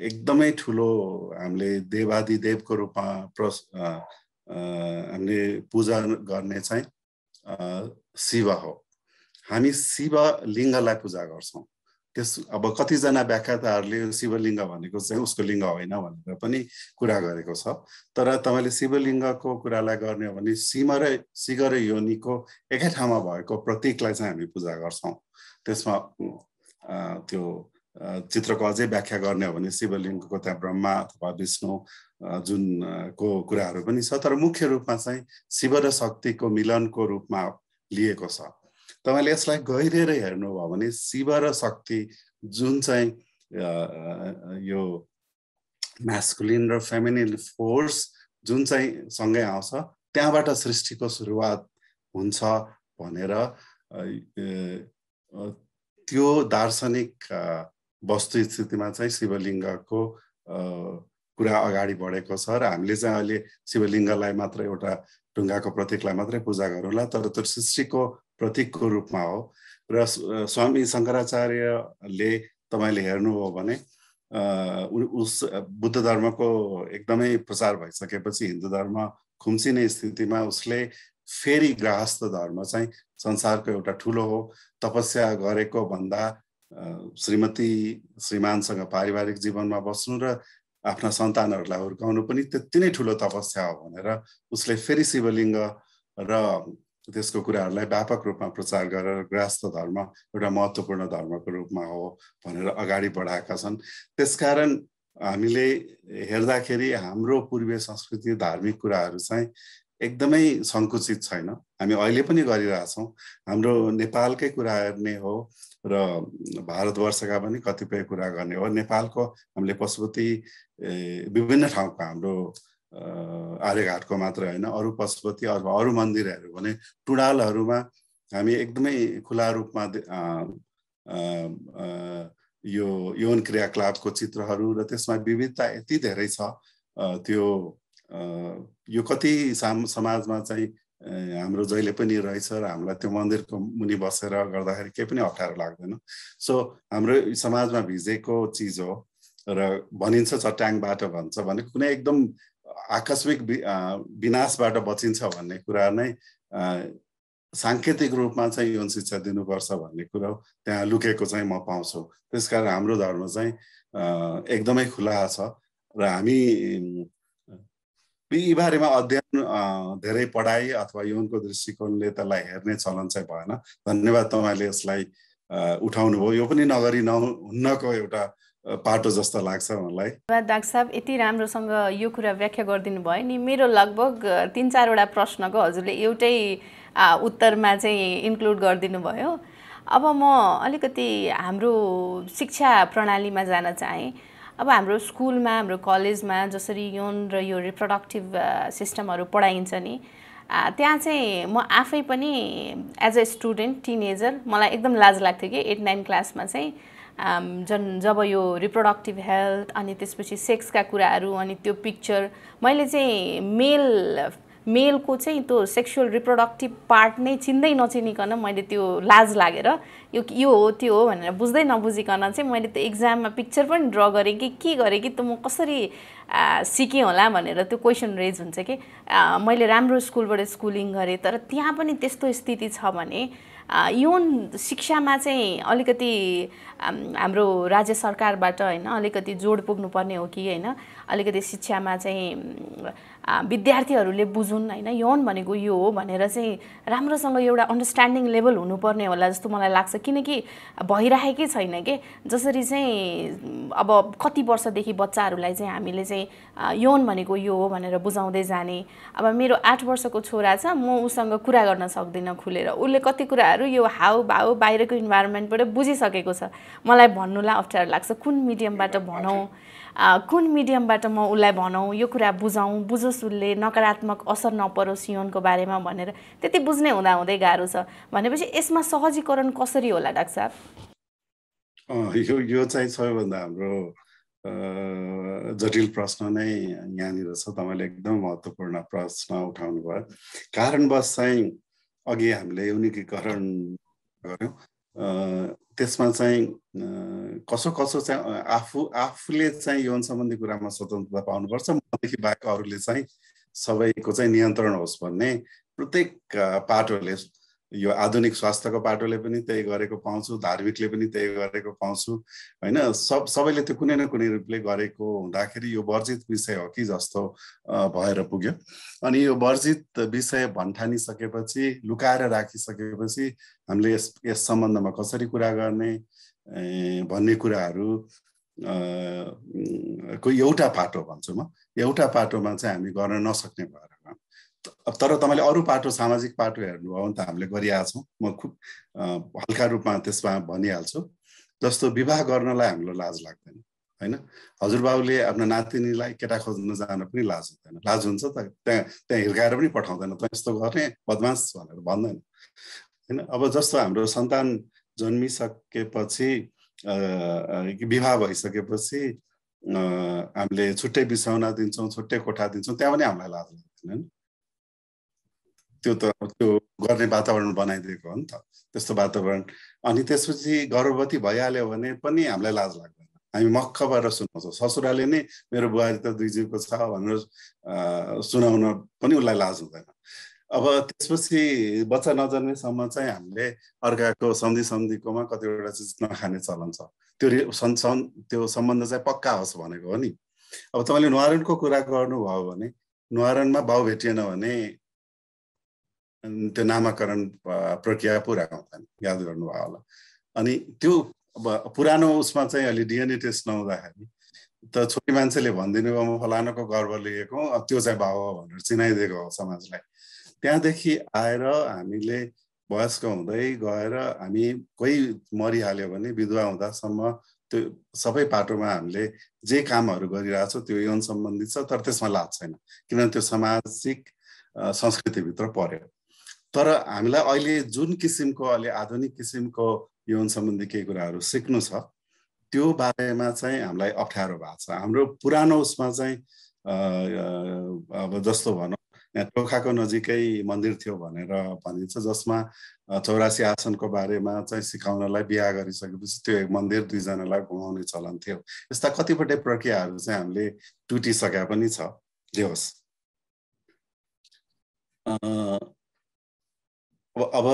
एकदमै ठुलो हामीले देवादिदेवको रूपमा हामीले पूजा गर्ने चाहिँ शिव हो। हामी शिवलिङ्गलाई पूजा गर्छौँ। अब कतिजना व्याख्याताहरूले शिवलिङ्ग भनेको चाहिँ उसको लिङ्ग होइन भनेर पनि कुरा गरेको छ। तर तपाईँले शिवलिङ्गको कुरालाई गर्ने हो भने सिंह र योनिको एकै ठाउँमा भएको प्रतीकलाई चाहिँ हामी पूजा गर्छौँ। त्यसमा त्यो चित्रको अझै व्याख्या गर्ने हो भने शिवलिङ्गको त्यहाँ ब्रह्मा अथवा विष्णु जुनको कुराहरू पनि छ। तर मुख्य रूपमा चाहिँ शिव र शक्तिको मिलनको रूपमा लिएको छ। तपाईँले यसलाई गहिरेर हेर्नुभयो भने शिव र शक्ति जुन चाहिँ यो म्यास्कुलिन र फेमिनिन फोर्स जुन चाहिँ सँगै आउँछ, त्यहाँबाट सृष्टिको सुरुवात हुन्छ भनेर त्यो दार्शनिक वस्तुस्थितिमा चाहिँ शिवलिङ्गको कुरा अगाडि बढेको छ। र हामीले चाहिँ अहिले शिवलिङ्गलाई मात्र एउटा ढुङ्गाको प्रतीकलाई मात्रै पूजा गरौँला, तर त्यो सृष्टिको प्रतीकको रूपमा हो। र स्वामी शङ्कराचार्यले तपाईँले हेर्नुभयो भने उस बुद्ध धर्मको एकदमै प्रचार भइसकेपछि हिन्दू धर्म खुम्चिने स्थितिमा उसले फेरि गृहस्थ धर्म चाहिँ संसारको एउटा ठुलो हो, तपस्या गरेको भन्दा श्रीमती श्रीमानसँग पारिवारिक जीवनमा बस्नु र आफ्ना सन्तानहरूलाई हुर्काउनु पनि त्यति नै ठुलो तपस्या हो भनेर उसले फेरि शिवलिङ्ग र त्यसको कुराहरूलाई व्यापक रूपमा प्रचार गरेर गृहस्थ धर्म एउटा महत्त्वपूर्ण धर्मको रूपमा हो भनेर अगाडि बढाएका छन्। त्यसकारण हामीले हेर्दाखेरि हाम्रो पूर्वीय संस्कृति धार्मिक कुराहरू चाहिँ एकदमै सङ्कुचित छैन। हामी अहिले पनि गरिरहेछौँ। हाम्रो नेपालकै कुरा हेर्ने हो र भारतवर्षका पनि कतिपय कुरा गर्ने हो। नेपालको हामीले पशुपति विभिन्न ठाउँको हाम्रो आर्यघाटको मात्र होइन, अरू पशुपति अथवा अरू मन्दिरहरू भने टुँडालहरूमा हामी एकदमै खुला रूपमा यो यौन क्रियाकलापको चित्रहरू र त्यसमा विविधता यति धेरै छ। त्यो यो कति समाजमा चाहिँ हाम्रो जहिले पनि रहेछ र हामीलाई त्यो मन्दिरको मुनि बसेर गर्दाखेरि केही पनि अप्ठ्यारो लाग्दैन। सो हाम्रो समाजमा भिजेको चिज हो र भनिन्छ चट्याङबाट भन्छ भने कुनै एकदम आकस्मिक विनाशबाट बचिन्छ भन्ने कुरा नै सांकेतिक रूपमा चाहिँ यौन शिक्षा दिनुपर्छ भन्ने कुरा त्यहाँ लुकेको चाहिँ म पाउँछु। त्यसकारण हाम्रो धर्म चाहिँ एकदमै खुला छ र हामी यी बारेमा अध्ययन धेरै पढाइ अथवा यौनको दृष्टिकोणले त्यसलाई हेर्ने चलन चाहिँ भएन। धन्यवाद, तपाईँले यसलाई उठाउनु भयो। यो पनि नगरी नहुन्नको एउटा पाटो जस्तो लाग्छ मलाई। डाक्टर साहब यति राम्रोसँग यो कुरा व्याख्या गरिदिनु भयो नि, मेरो लगभग 3-4 वटा प्रश्नको हजुरले एउटै उत्तरमा चाहिँ इन्क्लुड गरिदिनु भयो। अब म अलिकति हाम्रो शिक्षा प्रणालीमा जान चाहेँ। अब हाम्रो स्कुलमा, हाम्रो कलेजमा जसरी यौन र यो रिप्रोडक्टिभ सिस्टमहरू पढाइन्छ नि, त्यहाँ चाहिँ म आफै पनि एज अ स्टुडेन्ट टिनेजर मलाई एकदम लाज लाग्थ्यो कि 8-9 क्लासमा चाहिँ जब यो रिप्रोडक्टिभ हेल्थ अनि त्यसपछि सेक्सका कुराहरू अनि त्यो पिक्चर मैले चाहिँ मेलको चाहिँ त्यो सेक्सुअल रिप्रोडक्टिभ पार्ट नै चिन्दै नचिनिकन मैले त्यो लाज लागेर यो हो त्यो हो भनेर बुझ्दै नबुझिकन चाहिँ मैले त्यो एक्जाममा पिक्चर पनि ड्र गरेँ कि के गरेँ कि त म कसरी सिकेँ होला भनेर त्यो क्वेसन रेज हुन्छ कि मैले राम्रो स्कुलबाट स्कुलिङ गरेँ तर त्यहाँ पनि त्यस्तो स्थिति छ भने यौन शिक्षामा चाहिँ अलिकति हाम्रो राज्य सरकारबाट होइन अलिकति जोड पुग्नुपर्ने हो कि होइन, अलिकति शिक्षामा चाहिँ विद्यार्थीहरूले बुझुन् होइन यौन भनेको यो हो भनेर चाहिँ राम्रोसँग एउटा अन्डरस्ट्यान्डिङ लेभल हुनुपर्ने होला जस्तो मलाई लाग्छ। किनकि भइरहेकै छैन कि जसरी चाहिँ अब कति वर्षदेखि बच्चाहरूलाई चाहिँ हामीले चाहिँ यौन भनेको यो हो भनेर बुझाउँदै जाने। अब मेरो 8 वर्षको छोरा छ, म उसँग कुरा गर्न सक्दिनँ खुलेर, उसले कति कुराहरू यो हाउभाउ बाहिरको इन्भाइरोमेन्टबाट बुझिसकेको छ। मलाई भन्नुलाई अप्ठ्यारो लाग्छ कुन मिडियमबाट भनौँ, कुन मिडियमबाट म उसलाई भनौँ, यो कुरा बुझोस् उसले, नकारात्मक असर नपरोस् यौनको बारेमा भनेर त्यति बुझ्नै हुँदै गाह्रो छ भनेपछि यसमा सहजीकरण कसरी होला डाक्टर साहब? यो चाहिँ सबैभन्दा हाम्रो जटिल प्रश्न नै यहाँनिर छ। तपाईँले एकदम महत्त्वपूर्ण प्रश्न उठाउनु भयो। कारणवश चाहिँ अघि हामीले यौनिकीकरण गर्यौँ, त्यसमा चाहिँ कसो कसो चाहिँ आफूले चाहिँ यौन सम्बन्धी कुरामा स्वतन्त्रता पाउनुपर्छ, मदेखि बाहेक अरूले चाहिँ सबैको चाहिँ नियन्त्रण होस् भन्ने प्रत्येक पाटोले, यो आधुनिक स्वास्थ्यको पाटोले पनि त्यही गरेको पाउँछु, धार्मिकले पनि त्यही गरेको पाउँछु होइन। सबैले त्यो कुनै न कुनै रूपले गरेको हुँदाखेरि यो वर्जित विषय हो कि जस्तो भएर पुग्यो। अनि यो वर्जित विषय भन्ठानिसकेपछि, लुकाएर राखिसकेपछि हामीले यस सम्बन्धमा कसरी कुरा गर्ने भन्ने कुराहरू को एउटा पाटो भन्छु म, एउटा पाटोमा चाहिँ हामी गर्न नसक्ने भएर। तर तपाईँले अरू पाटो, सामाजिक पाटो हेर्नुभयो भने त हामीले गरिरहेका छौँ। म खुब हल्का रूपमा त्यसमा भनिहाल्छु। जस्तो विवाह गर्नलाई हाम्रो लाज लाग्दैन होइन। हजुरबाबुले आफ्नो नातिनीलाई केटा खोज्न जान पनि लाज हुँदैन। लाज हुन्छ त, त्यहाँ हिर्काएर पनि पठाउँदैन, त यस्तो गर्ने बदमास भनेर भन्दैन होइन। अब जस्तो हाम्रो सन्तान जन्मिसकेपछि, विवाह भइसकेपछि हामीले छुट्टै बिछौना दिन्छौँ, छुट्टै कोठा दिन्छौँ, त्यहाँ पनि हामीलाई लाज लाग्दैन। त्यो गर्ने वातावरण बनाइदिएको हो नि त, त्यस्तो वातावरण। अनि त्यसपछि गर्भवती भइहाल्यो भने पनि हामीलाई लाज लाग्दैन, हामी मक्ख भएर सुनाउँछौँ। ससुराले नै मेरो बुहारी त 2 जीवको छ भनेर सुनाउन पनि उसलाई लाज हुँदैन। अब त्यसपछि बच्चा नजन्मेसम्म चाहिँ हामीले अर्काको सम्धीकोमा कतिवटा चिज नखाने चलन छ। त्यो सम्बन्ध चाहिँ पक्का होस् भनेको हो नि। अब तपाईँले न्वारानको कुरा गर्नुभयो भने, न्वारानमा बाउ भेटिएन भने त्यो नामाकरण प्रक्रिया पुरा हुँदैन, याद गर्नुभयो होला। अनि त्यो अब पुरानो उसमा चाहिँ अलि डिएनए टेस्ट नहुँदाखेरि त छोरी मान्छेले भनिदिनु भयो म फलानाको गर्भ लिएको, त्यो चाहिँ बाउ हो भनेर चिनाइदिएको हो समाजलाई। त्यहाँदेखि आएर हामीले वयस्क हुँदै गएर हामी कोही मरिहाल्यो भने विधवा हुँदासम्म त्यो सबै पाटोमा हामीले जे कामहरू गरिरहेछौँ त्यो यौन सम्बन्धी छ, तर त्यसमा लाज छैन किनभने त्यो सामाजिक संस्कृतिभित्र पर्यो। तर हामीलाई अहिले जुन किसिमको, अहिले आधुनिक किसिमको यौन सम्बन्धी केही कुराहरू सिक्नु छ, त्यो बारेमा चाहिँ हामीलाई अप्ठ्यारो भएको छ। हाम्रो पुरानो उसमा चाहिँ अब जस्तो भनौँ, यहाँ टोखाको नजिकै मन्दिर थियो भनेर भनिन्छ, जसमा 84 आसनको बारेमा चाहिँ सिकाउनलाई बिहा गरिसकेपछि त्यो एक मन्दिर 2 जनालाई घुमाउने चलन थियो। यस्ता कतिपटक प्रक्रियाहरू चाहिँ हामीले टुटिसकेका पनि छ। जे होस्, अब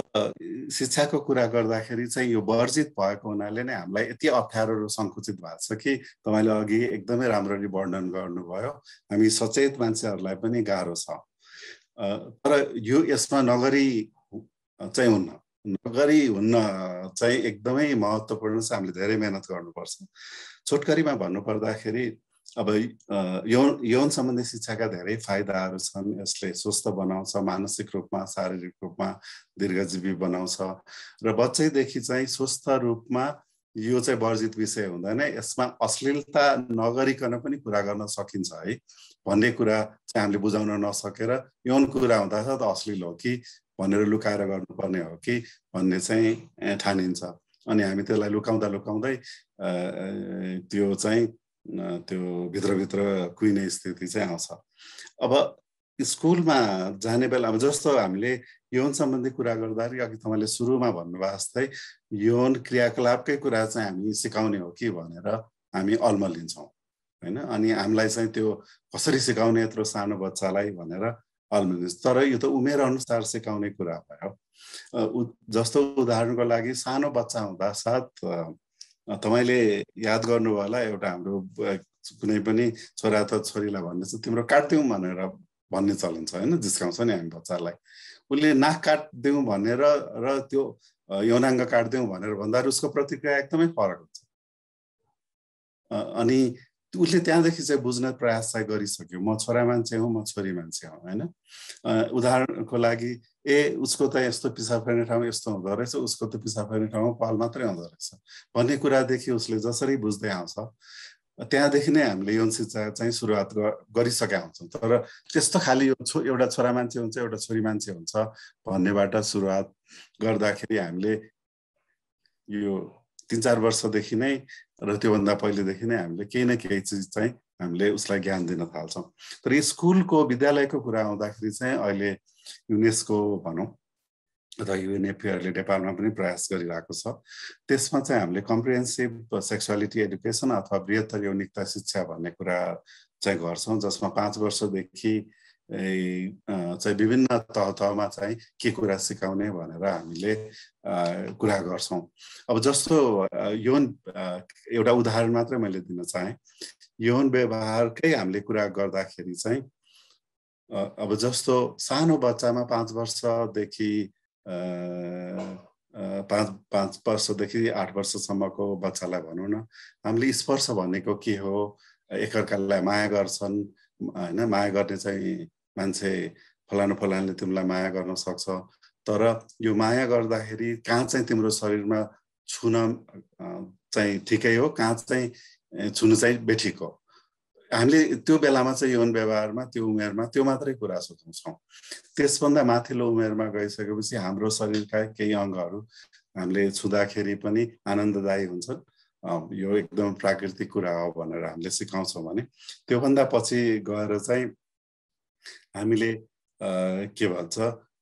शिक्षाको कुरा गर्दाखेरि चाहिँ यो वर्जित भएको हुनाले नै हामीलाई यति अप्ठ्यारो र सङ्कुचित भएको छ कि तपाईँले अघि एकदमै राम्ररी वर्णन गर्नुभयो। हामी सचेत मान्छेहरूलाई पनि गाह्रो छ। तर यो यसमा नगरी चाहिँ हुन्न चाहिँ एकदमै महत्त्वपूर्ण छ। हामीले धेरै मेहनत गर्नुपर्छ। छोटकरीमा भन्नुपर्दाखेरि अब यौन सम्बन्धी शिक्षाका धेरै फाइदाहरू छन्। यसले स्वस्थ बनाउँछ, मानसिक रूपमा, शारीरिक रूपमा दीर्घजीवी बनाउँछ र बच्चैदेखि चाहिँ स्वस्थ रूपमा यो चाहिँ वर्जित विषय हुँदैन। यसमा अश्लीलता नगरिकन पनि कुरा गर्न सकिन्छ है भन्ने कुरा चाहिँ हामीले बुझाउन नसकेर यौन कुरा हुँदा त अश्लील हो कि भनेर लुकाएर गर्नुपर्ने हो कि भन्ने चाहिँ ठानिन्छ। अनि हामी त्यसलाई लुकाउँदै त्यो चाहिँ त्यो भित्रभित्र कुहिने स्थिति चाहिँ आउँछ। अब स्कुलमा जाने बेलामा जस्तो हामीले यौन सम्बन्धी कुरा गर्दाखेरि अघि तपाईँले सुरुमा भन्नुभयो जस्तै यौन क्रियाकलापकै कुरा चाहिँ हामी सिकाउने हो कि भनेर हामी अल्मलिन्छौँ होइन। अनि हामीलाई चाहिँ त्यो कसरी सिकाउने यत्रो सानो बच्चालाई भनेर अल्मलिन्छ। तर यो त उमेर अनुसार सिकाउने कुरा भयो। जस्तो उदाहरणको लागि सानो बच्चा हुँदा साथ तपाईँले याद गर्नुभयो होला, एउटा हाम्रो कुनै पनि छोरा त छोरीलाई भन्ने छ तिम्रो काट्दिउँ भनेर भन्ने चलन छ होइन, जिस्काउँछ नि हामी बच्चालाई। उसले नाक काट्दिउँ भनेर र त्यो यौनाङ्ग काट्दिउँ भनेर भन्दाखेरि उसको प्रतिक्रिया एकदमै फरक हुन्छ। अनि उसले त्यहाँदेखि चाहिँ बुझ्ने प्रयास चाहिँ गरिसक्यो, म छोरा मान्छे हुँ, म छोरी मान्छे हुँ होइन। उदाहरणको लागि उसको त यस्तो पिसाब फेर्ने ठाउँ यस्तो हुँदो रहेछ, उसको त पिसाब फेर्ने ठाउँमा पाल मात्रै हुँदो रहेछ भन्ने कुरादेखि उसले जसरी बुझ्दै आउँछ त्यहाँदेखि नै हामीले यौन शिक्षा चाहिँ सुरुवात गरिसकेका हुन्छौँ। तर त्यस्तो खालि यो एउटा छोरा मान्छे हुन्छ, एउटा छोरी मान्छे हुन्छ भन्नेबाट सुरुवात गर्दाखेरि हामीले यो 3-4 वर्षदेखि नै र त्योभन्दा पहिलेदेखि नै हामीले केही न केही चिज चाहिँ हामीले उसलाई ज्ञान दिन थाल्छौँ। तर स्कुलको विद्यालयको कुरा आउँदाखेरि चाहिँ अहिले युनेस्को भनौँ अथवा युएनएफपीहरूले नेपालमा पनि प्रयास गरिरहेको छ। त्यसमा चाहिँ हामीले कम्प्रिहेन्सिभ सेक्सुअलिटी एडुकेसन अथवा बृहत्तर यौनिकता शिक्षा भन्ने कुरा चाहिँ गर्छौँ, जसमा 5 वर्षदेखि चाहिँ विभिन्न तहमा चाहिँ के कुरा सिकाउने भनेर हामीले कुरा गर्छौँ। अब जस्तो यौन एउटा उदाहरण मात्रै मैले दिन चाहेँ, यौन व्यवहारकै हामीले कुरा गर्दाखेरि चाहिँ अब जस्तो सानो बच्चामा 5 वर्षदेखि 5 वर्षदेखि 8 वर्षसम्मको बच्चालाई भनौँ न, हामीले स्पर्श भनेको के हो, एकअर्कालाई माया गर्छन् होइन, माया गर्ने चाहिँ मान्छे फलानुले तिमीलाई माया गर्न सक्छ, तर यो माया गर्दाखेरि कहाँ चाहिँ तिम्रो शरीरमा छुन चाहिँ ठिकै हो, कहाँ चाहिँ छुनु चाहिँ बेठिक हो। हामीले त्यो बेलामा चाहिँ यौन व्यवहारमा त्यो उमेरमा त्यो मात्रै कुरा सोध्छौँ। त्यसभन्दा माथिल्लो उमेरमा गइसकेपछि हाम्रो शरीरका केही अङ्गहरू हामीले छुँदाखेरि पनि आनन्ददायी हुन्छन्, यो एकदम प्राकृतिक कुरा हो भनेर हामीले सिकाउँछौँ भने त्योभन्दा पछि गएर चाहिँ हामीले के भन्छ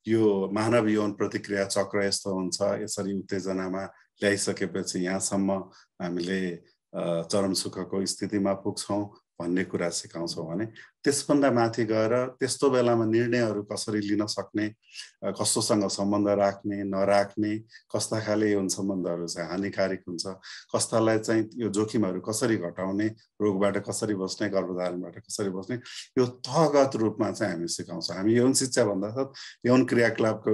यो मानव यौन प्रतिक्रिया चक्र यस्तो हुन्छ, यसरी उत्तेजनामा ल्याइसकेपछि यहाँसम्म हामीले चरम सुखको स्थितिमा पुग्छौँ भन्ने कुरा सिकाउँछौँ भने त्यसभन्दा माथि गएर त्यस्तो बेलामा निर्णयहरू कसरी लिन सक्ने, कस्तोसँग सम्बन्ध राख्ने नराख्ने, कस्ता खाले यौन सम्बन्धहरू चाहिँ हानिकारक हुन्छ, कस्तालाई चाहिँ यो जोखिमहरू कसरी घटाउने, रोगबाट कसरी बस्ने, गर्भधारणबाट कसरी बस्ने, यो तहगत रूपमा चाहिँ हामी सिकाउँछौँ। हामी यौन शिक्षा भन्दा यौन क्रियाकलापको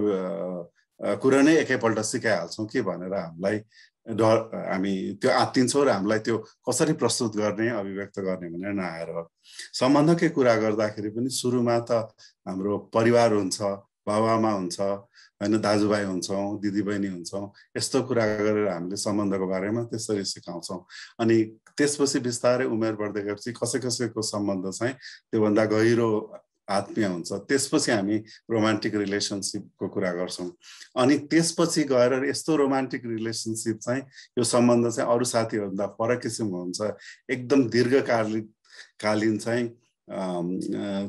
कुरा नै एकैपल्ट सिकाइहाल्छौँ कि भनेर हामीलाई हामी त्यो आत्तिन्छौँ र हामीलाई त्यो कसरी प्रस्तुत गर्ने, अभिव्यक्त गर्ने भनेर नआएर सम्बन्धकै कुरा गर्दाखेरि पनि सुरुमा त हाम्रो परिवार हुन्छ, बाबुआमा हुन्छ होइन, दाजुभाइ हुन्छौँ, दिदीबहिनी हुन्छौँ, यस्तो कुरा गरेर हामीले सम्बन्धको बारेमा त्यसरी सिकाउँछौँ। अनि त्यसपछि बिस्तारै उमेर बढ्दै गएपछि कसैको सम्बन्ध चाहिँ त्योभन्दा गहिरो आत्मीय हुन्छ, त्यसपछि हामी रोमान्टिक रिलेसनसिपको कुरा गर्छौँ। अनि त्यसपछि गएर यस्तो रोमान्टिक रिलेसनसिप चाहिँ यो सम्बन्ध चाहिँ अरू साथीहरूभन्दा फरक किसिमको हुन्छ, एकदम दीर्घकालीन चाहिँ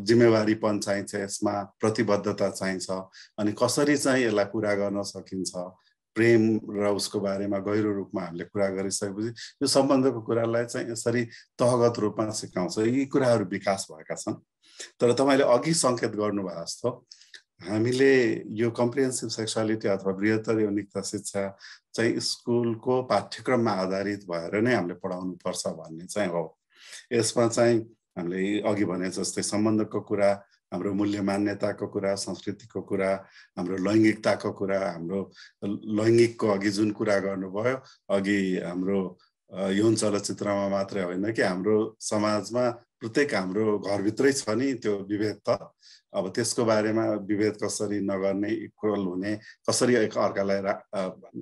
जिम्मेवारीपन चाहिन्छ, यसमा प्रतिबद्धता चाहिन्छ। अनि कसरी चाहिँ यसलाई पुरा गर्न सकिन्छ, प्रेम र उसको बारेमा गहिरो रूपमा हामीले कुरा गरिसकेपछि यो सम्बन्धको कुरालाई चाहिँ यसरी तहगत रूपमा सिकाउँछ। यी कुराहरू विकास भएका छन्। तर तपाईँले अघि सङ्केत गर्नुभएको जस्तो हामीले यो कम्प्रिहेन्सिभ सेक्सुअलिटी अथवा बृहत्तर यौनिकता शिक्षा चाहिँ स्कुलको पाठ्यक्रममा आधारित भएर नै हामीले पढाउनु पर्छ भन्ने चाहिँ हो। यसमा चाहिँ हामीले अघि भने जस्तै सम्बन्धको कुरा, हाम्रो मूल्य मान्यताको कुरा, संस्कृतिको कुरा, हाम्रो लैङ्गिकताको कुरा, हाम्रो लैङ्गिकको अघि जुन कुरा गर्नुभयो, अघि हाम्रो यौन चलचित्रमा मात्रै होइन कि हाम्रो समाजमा प्रत्येक हाम्रो घरभित्रै छ नि त्यो विभेद त। अब त्यसको बारेमा विभेद कसरी नगर्ने, इक्वल हुने, कसरी एक अर्कालाई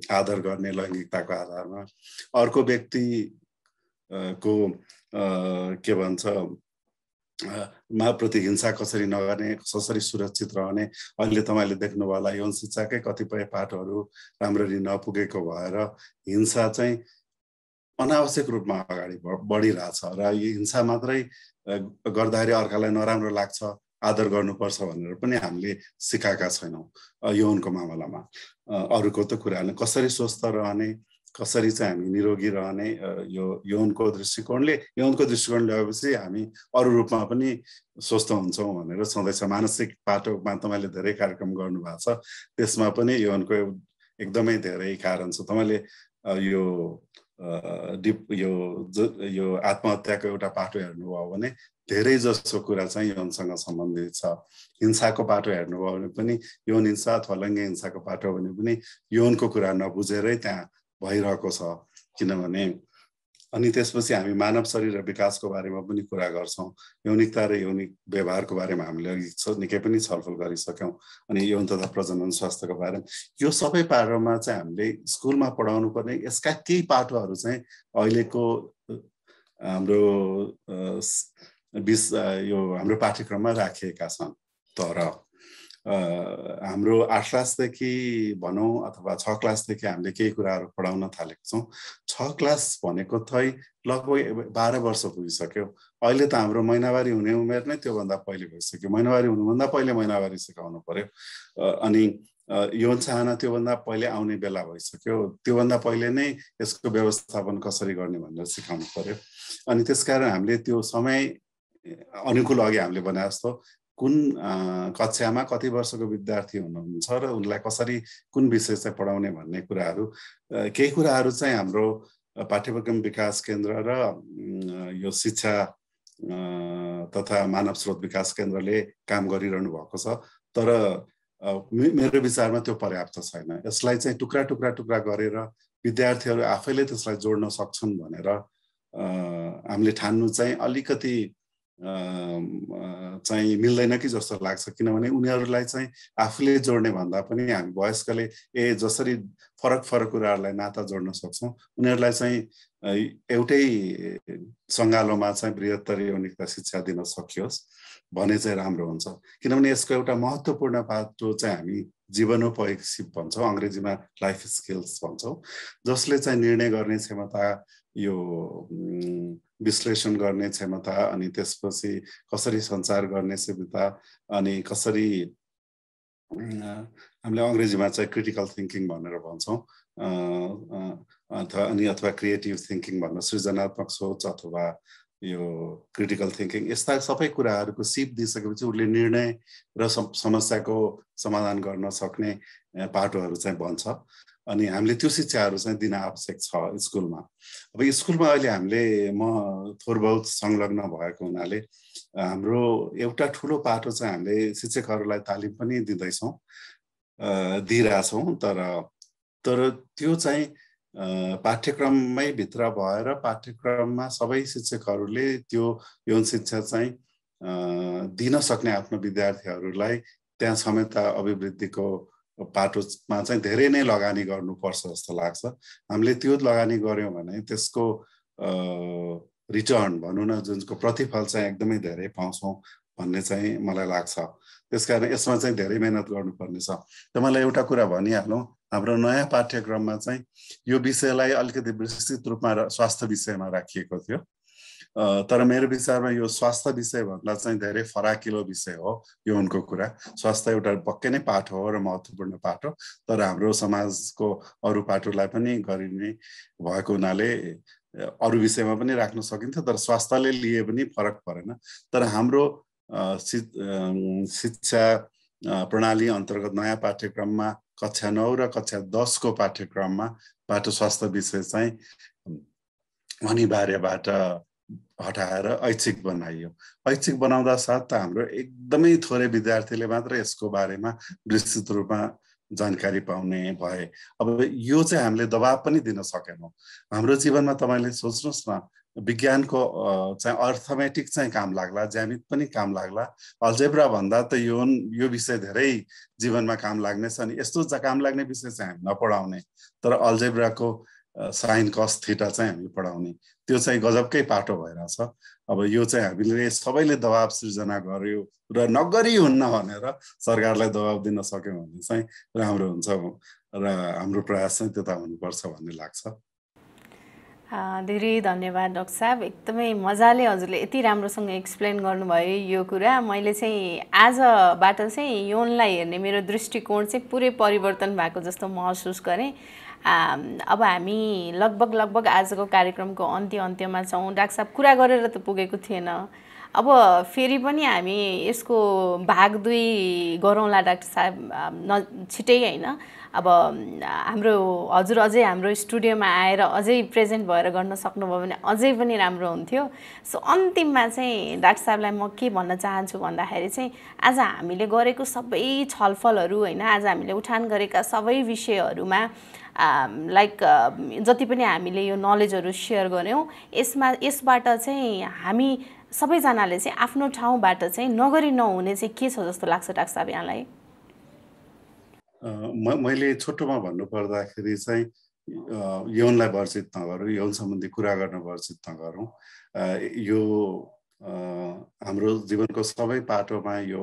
आदर गर्ने लैङ्गिकताको आधारमा, अर्को व्यक्तिको के भन्छ माप्रति हिंसा कसरी नगर्ने, कसरी सुरक्षित रहने। अहिले तपाईँले देख्नुभयो होला यौन शिक्षाकै कतिपय पाठहरू राम्ररी नपुगेको भएर हिंसा चाहिँ अनावश्यक रूपमा अगाडि बढिरहेछ र यो हिंसा मात्रै गर्दाखेरि अर्कालाई नराम्रो लाग्छ, आदर गर्नुपर्छ भनेर पनि हामीले सिकाएका छैनौँ यौनको मामलामा। अरूको त कुरा होइन, कसरी स्वस्थ रहने, कसरी चाहिँ हामी निरोगी रहने, यो यौनको दृष्टिकोणले ल्याएपछि हामी अरू रूपमा पनि स्वस्थ हुन्छौँ भनेर छँदैछ। मानसिक पाटोमा तपाईँले धेरै कार्यक्रम गर्नुभएको छ, त्यसमा पनि यौनको एकदमै धेरै कारण छ। तपाईँले यो आत्महत्याको एउटा पाटो हेर्नुभयो भने धेरै जसो कुरा चाहिँ यौनसँग सम्बन्धित छ। हिंसाको पाटो हेर्नुभयो भने पनि यौन हिंसा अथवा लैङ्गिक हिंसाको पाटो भने पनि यौनको कुरा नबुझेरै त्यहाँ भइरहेको छ। किनभने अनि त्यसपछि हामी मानव शरीर र विकासको बारेमा पनि कुरा गर्छौँ, यौनिकता र यौनिक व्यवहारको बारेमा हामीले निकै पनि छलफल गरिसक्यौँ, अनि यौन तथा प्रजनन स्वास्थ्यको बारेमा। यो सबै पाटोमा चाहिँ हामीले स्कुलमा पढाउनु पर्ने यसका केही पाटोहरू चाहिँ अहिलेको हाम्रो यो हाम्रो पाठ्यक्रममा राखिएका छन्। तर हाम्रो 8 क्लासदेखि भनौँ अथवा 6 क्लासदेखि हामीले केही कुराहरू पढाउन थालेको छौँ। 6 क्लास भनेको चाहिँ लगभग 12 वर्ष पुगिसक्यो। अहिले त हाम्रो महिनावारी हुने उमेर नै त्योभन्दा पहिले भइसक्यो। महिनावारी हुनुभन्दा पहिले महिनावारी सिकाउनु पर्यो। अनि यौन चाहना त्योभन्दा पहिले आउने बेला भइसक्यो। त्योभन्दा पहिले नै यसको व्यवस्थापन कसरी गर्ने भनेर सिकाउनु पर्यो। अनि त्यसकारण हामीले त्यो समय अनुकूल अघि हामीले भने जस्तो कुन कक्षामा कति वर्षको विद्यार्थी हुनुहुन्छ र उनलाई कसरी कुन विषय चाहिँ पढाउने भन्ने कुराहरू, केही कुराहरू चाहिँ हाम्रो पाठ्यक्रम विकास केन्द्र र यो शिक्षा तथा मानव स्रोत विकास केन्द्रले काम गरिरहनु भएको छ। तर मेरो विचारमा त्यो पर्याप्त छैन। यसलाई चाहिँ टुक्रा टुक्रा टुक्रा गरेर विद्यार्थीहरू आफैले त्यसलाई जोड्न सक्छन् भनेर हामीले ठान्नु चाहिँ अलिकति चाहिँ मिल्दैन कि जस्तो लाग्छ। किनभने उनीहरूलाई चाहिँ आफूले जोड्ने भन्दा पनि हामी वयस्कले जसरी फरक फरक कुराहरूलाई नाता जोड्न सक्छौँ, उनीहरूलाई चाहिँ एउटै सङ्गालोमा चाहिँ बृहत्तर यौनिकता शिक्षा दिन सकियोस् भने चाहिँ राम्रो हुन्छ। किनभने यसको एउटा महत्त्वपूर्ण पाटो चाहिँ हामी जीवनोपयोगी सिप भन्छौँ, अङ्ग्रेजीमा लाइफ स्किल्स भन्छौँ, जसले चाहिँ निर्णय गर्ने क्षमता, यो विश्लेषण गर्ने क्षमता, अनि त्यसपछि कसरी सञ्चार गर्ने क्षमता, अनि कसरी हामीले अङ्ग्रेजीमा चाहिँ क्रिटिकल थिङ्किङ भनेर भन्छौँ, अथवा क्रिएटिभ थिङ्किङ भन्न, सृजनात्मक सोच अथवा यो क्रिटिकल थिङ्किङ, यस्ता सबै कुराहरूको सिप दिइसकेपछि उसले निर्णय र समस्याको समाधान गर्न सक्ने पाटोहरू चाहिँ बन्छ। अनि हामीले त्यो शिक्षाहरू चाहिँ दिन आवश्यक छ स्कुलमा। अब स्कुलमा अहिले हामीले म थोर बहुत संलग्न भएको हुनाले हाम्रो एउटा ठुलो पाटो चाहिँ हामीले शिक्षकहरूलाई तालिम पनि दिँदैछौँ, दिइरहेछौँ। तर त्यो चाहिँ पाठ्यक्रममै भित्र भएर पाठ्यक्रममा सबै शिक्षकहरूले त्यो यौन शिक्षा चाहिँ दिन सक्ने आफ्नो विद्यार्थीहरूलाई त्यहाँ क्षमता अभिवृद्धिको पाटोमा चाहिँ धेरै नै लगानी गर्नुपर्छ जस्तो लाग्छ। हामीले त्यो लगानी गऱ्यौँ भने त्यसको रिटर्न भनौँ न, जुनको प्रतिफल चाहिँ एकदमै धेरै पाउँछौँ भन्ने चाहिँ मलाई लाग्छ। त्यसकारण यसमा चाहिँ धेरै मेहनत गर्नुपर्ने छ। त मलाई एउटा कुरा भनिहालौँ, हाम्रो नयाँ पाठ्यक्रममा चाहिँ यो विषयलाई अलिकति विस्तृत रूपमा स्वास्थ्य विषयमा राखिएको थियो। तर मेरो विचारमा यो स्वास्थ्य विषय भन्दा चाहिँ धेरै फराकिलो विषय हो यौनको कुरा। स्वास्थ्य एउटा पक्कै नै पाठ हो र महत्त्वपूर्ण पाठ हो, तर हाम्रो समाजको अरू पाटोलाई पनि गरिने भएको हुनाले अरू विषयमा पनि राख्न सकिन्थ्यो, तर स्वास्थ्यले लिए पनि फरक परेन। तर हाम्रो शिक्षा प्रणाली अन्तर्गत नयाँ पाठ्यक्रममा कक्षा 9 र कक्षा 10 को पाठ्यक्रममा पाटो स्वास्थ्य विषय चाहिँ अनिवार्यबाट हटाएर ऐच्छिक बनाइयो। ऐच्छिक बनाउँदा साथ हाम्रो एकदमै थोरै विद्यार्थीले मात्र यसको बारेमा विस्तृत रूपमा जानकारी पाउने भए। अब यो चाहिँ हामीले दबाब पनि दिन सकेनौँ। हाम्रो जीवनमा तपाईँले सोच्नुहोस् न, विज्ञानको चाहिँ अर्थमेटिक चाहिँ काम लाग्ला, ज्यामिति पनि काम लाग्ला, अल्जेब्रा भन्दा त यो विषय धेरै जीवनमा काम लाग्नेछ। अनि यस्तो काम लाग्ने विषय चाहिँ हामी नपढाउने, तर अल्जेब्राको साइन कस थीटा चाहिँ हामी पढाउने, त्यो चाहिँ गजबकै पाटो भइरहेछ। अब यो चाहिँ हामीले सबैले दबाब सृजना गर्यो र नगरी हुन्न भनेर सरकारलाई दबाब दिन सक्यौँ भने चाहिँ राम्रो हुन्छ र हाम्रो प्रयास चाहिँ त्यता हुनुपर्छ भन्ने लाग्छ। धेरै धन्यवाद डाक्टर साहब, एकदमै मजाले हजुरले यति राम्रोसँग एक्सप्लेन गर्नुभयो यो कुरा। मैले चाहिँ आजबाट चाहिँ यौनलाई हेर्ने मेरो दृष्टिकोण चाहिँ पुरै परिवर्तन भएको जस्तो महसुस गरेँ। अब हामी लगभग आजको कार्यक्रमको अन्त्यमा छौँ। डाक्टर साहब कुरा गरेर त पुगेको थिएन, अब फेरि पनि हामी यसको भाग 2 गरौँला डाक्टर साहब, छिटै होइन। अब हाम्रो हजुर अझै हाम्रो स्टुडियोमा आएर अझै प्रेजेन्ट भएर गर्न सक्नुभयो भने अझै पनि राम्रो हुन्थ्यो। सो अन्तिममा चाहिँ डाक्टर साहबलाई म के भन्न चाहन्छु भन्दाखेरि चाहिँ आज हामीले गरेको सबै छलफलहरू होइन, आज हामीले उठान गरेका सबै विषयहरूमा जति पनि हामीले यो नलेजहरू सेयर गऱ्यौँ, यसबाट चाहिँ हामी सबैजनाले चाहिँ आफ्नो ठाउँबाट चाहिँ नगरी नहुने चाहिँ के छ जस्तो लाग्छ डाक्टर साहब यहाँलाई? मैले छोटोमा भन्नुपर्दाखेरि चाहिँ यौनलाई वर्जित नगरौँ, यौन सम्बन्धी कुरा गर्न वर्जित नगरौँ। यो हाम्रो जीवनको सबै पाटोमा यो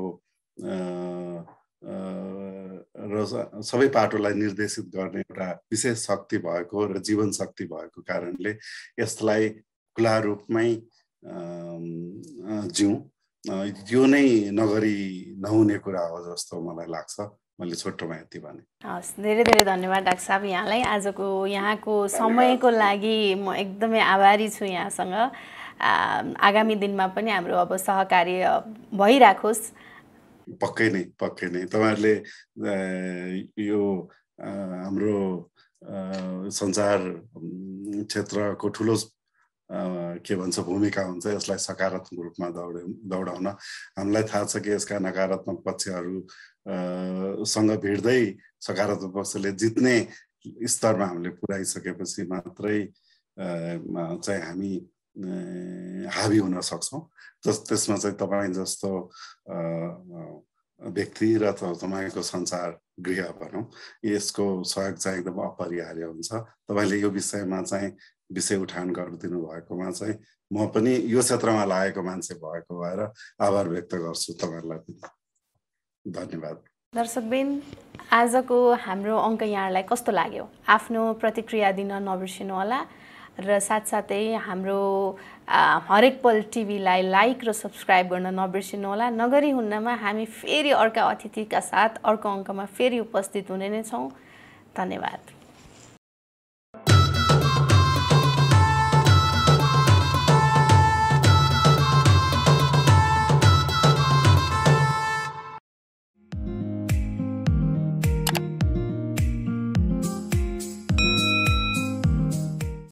र सबै पाटोलाई निर्देशित गर्ने एउटा विशेष शक्ति भएको र जीवन शक्ति भएको कारणले यसलाई खुला रूपमै जिउँ, यो नै नगरी नहुने कुरा हो जस्तो मलाई लाग्छ। मैले छोटोमा यति भने। हस्, धेरै धेरै धन्यवाद डाक्टर साहब यहाँलाई। आजको यहाँको समयको लागि म एकदमै आभारी छु यहाँसँग। आगामी दिनमा पनि हाम्रो अब सहकार्य भइराखोस्। पक्कै नै तपाईँहरूले यो हाम्रो सञ्चार क्षेत्रको ठुलो के भन्छ भूमिका हुन्छ, यसलाई सकारात्मक रूपमा दौडाउन। हामीलाई थाहा छ कि यसका नकारात्मक पक्षहरू सँग भिड्दै सकारात्मक पक्षले जित्ने स्तरमा हामीले पुर्याइसकेपछि मात्रै चाहिँ हामी हावी हुन सक्छौँ। त्यसमा चाहिँ तपाईँ जस्तो व्यक्ति र तपाईँको सञ्चार गृह भनौँ, यसको सहयोग चाहिँ एकदम अपरिहार्य हुन्छ। तपाईँले यो विषयमा चाहिँ विषय उठान गरिदिनु भएकोमा चाहिँ म पनि यो क्षेत्रमा लागेको मान्छे भएको भएर आभार व्यक्त गर्छु तपाईँहरूलाई पनि। धन्यवाद। दर्शकबिन, आजको हाम्रो अङ्क यहाँलाई कस्तो लाग्यो? आफ्नो प्रतिक्रिया दिन नबिर्सिनुहोला र साथसाथै हाम्रो हरेक पल टिभीलाई लाइक र सब्सक्राइब गर्न नबिर्सिनुहोला। नगरी हुन्नमा हामी फेरि अर्का अतिथिका साथ अर्को अङ्कमा फेरि उपस्थित हुने नै छौँ। धन्यवाद।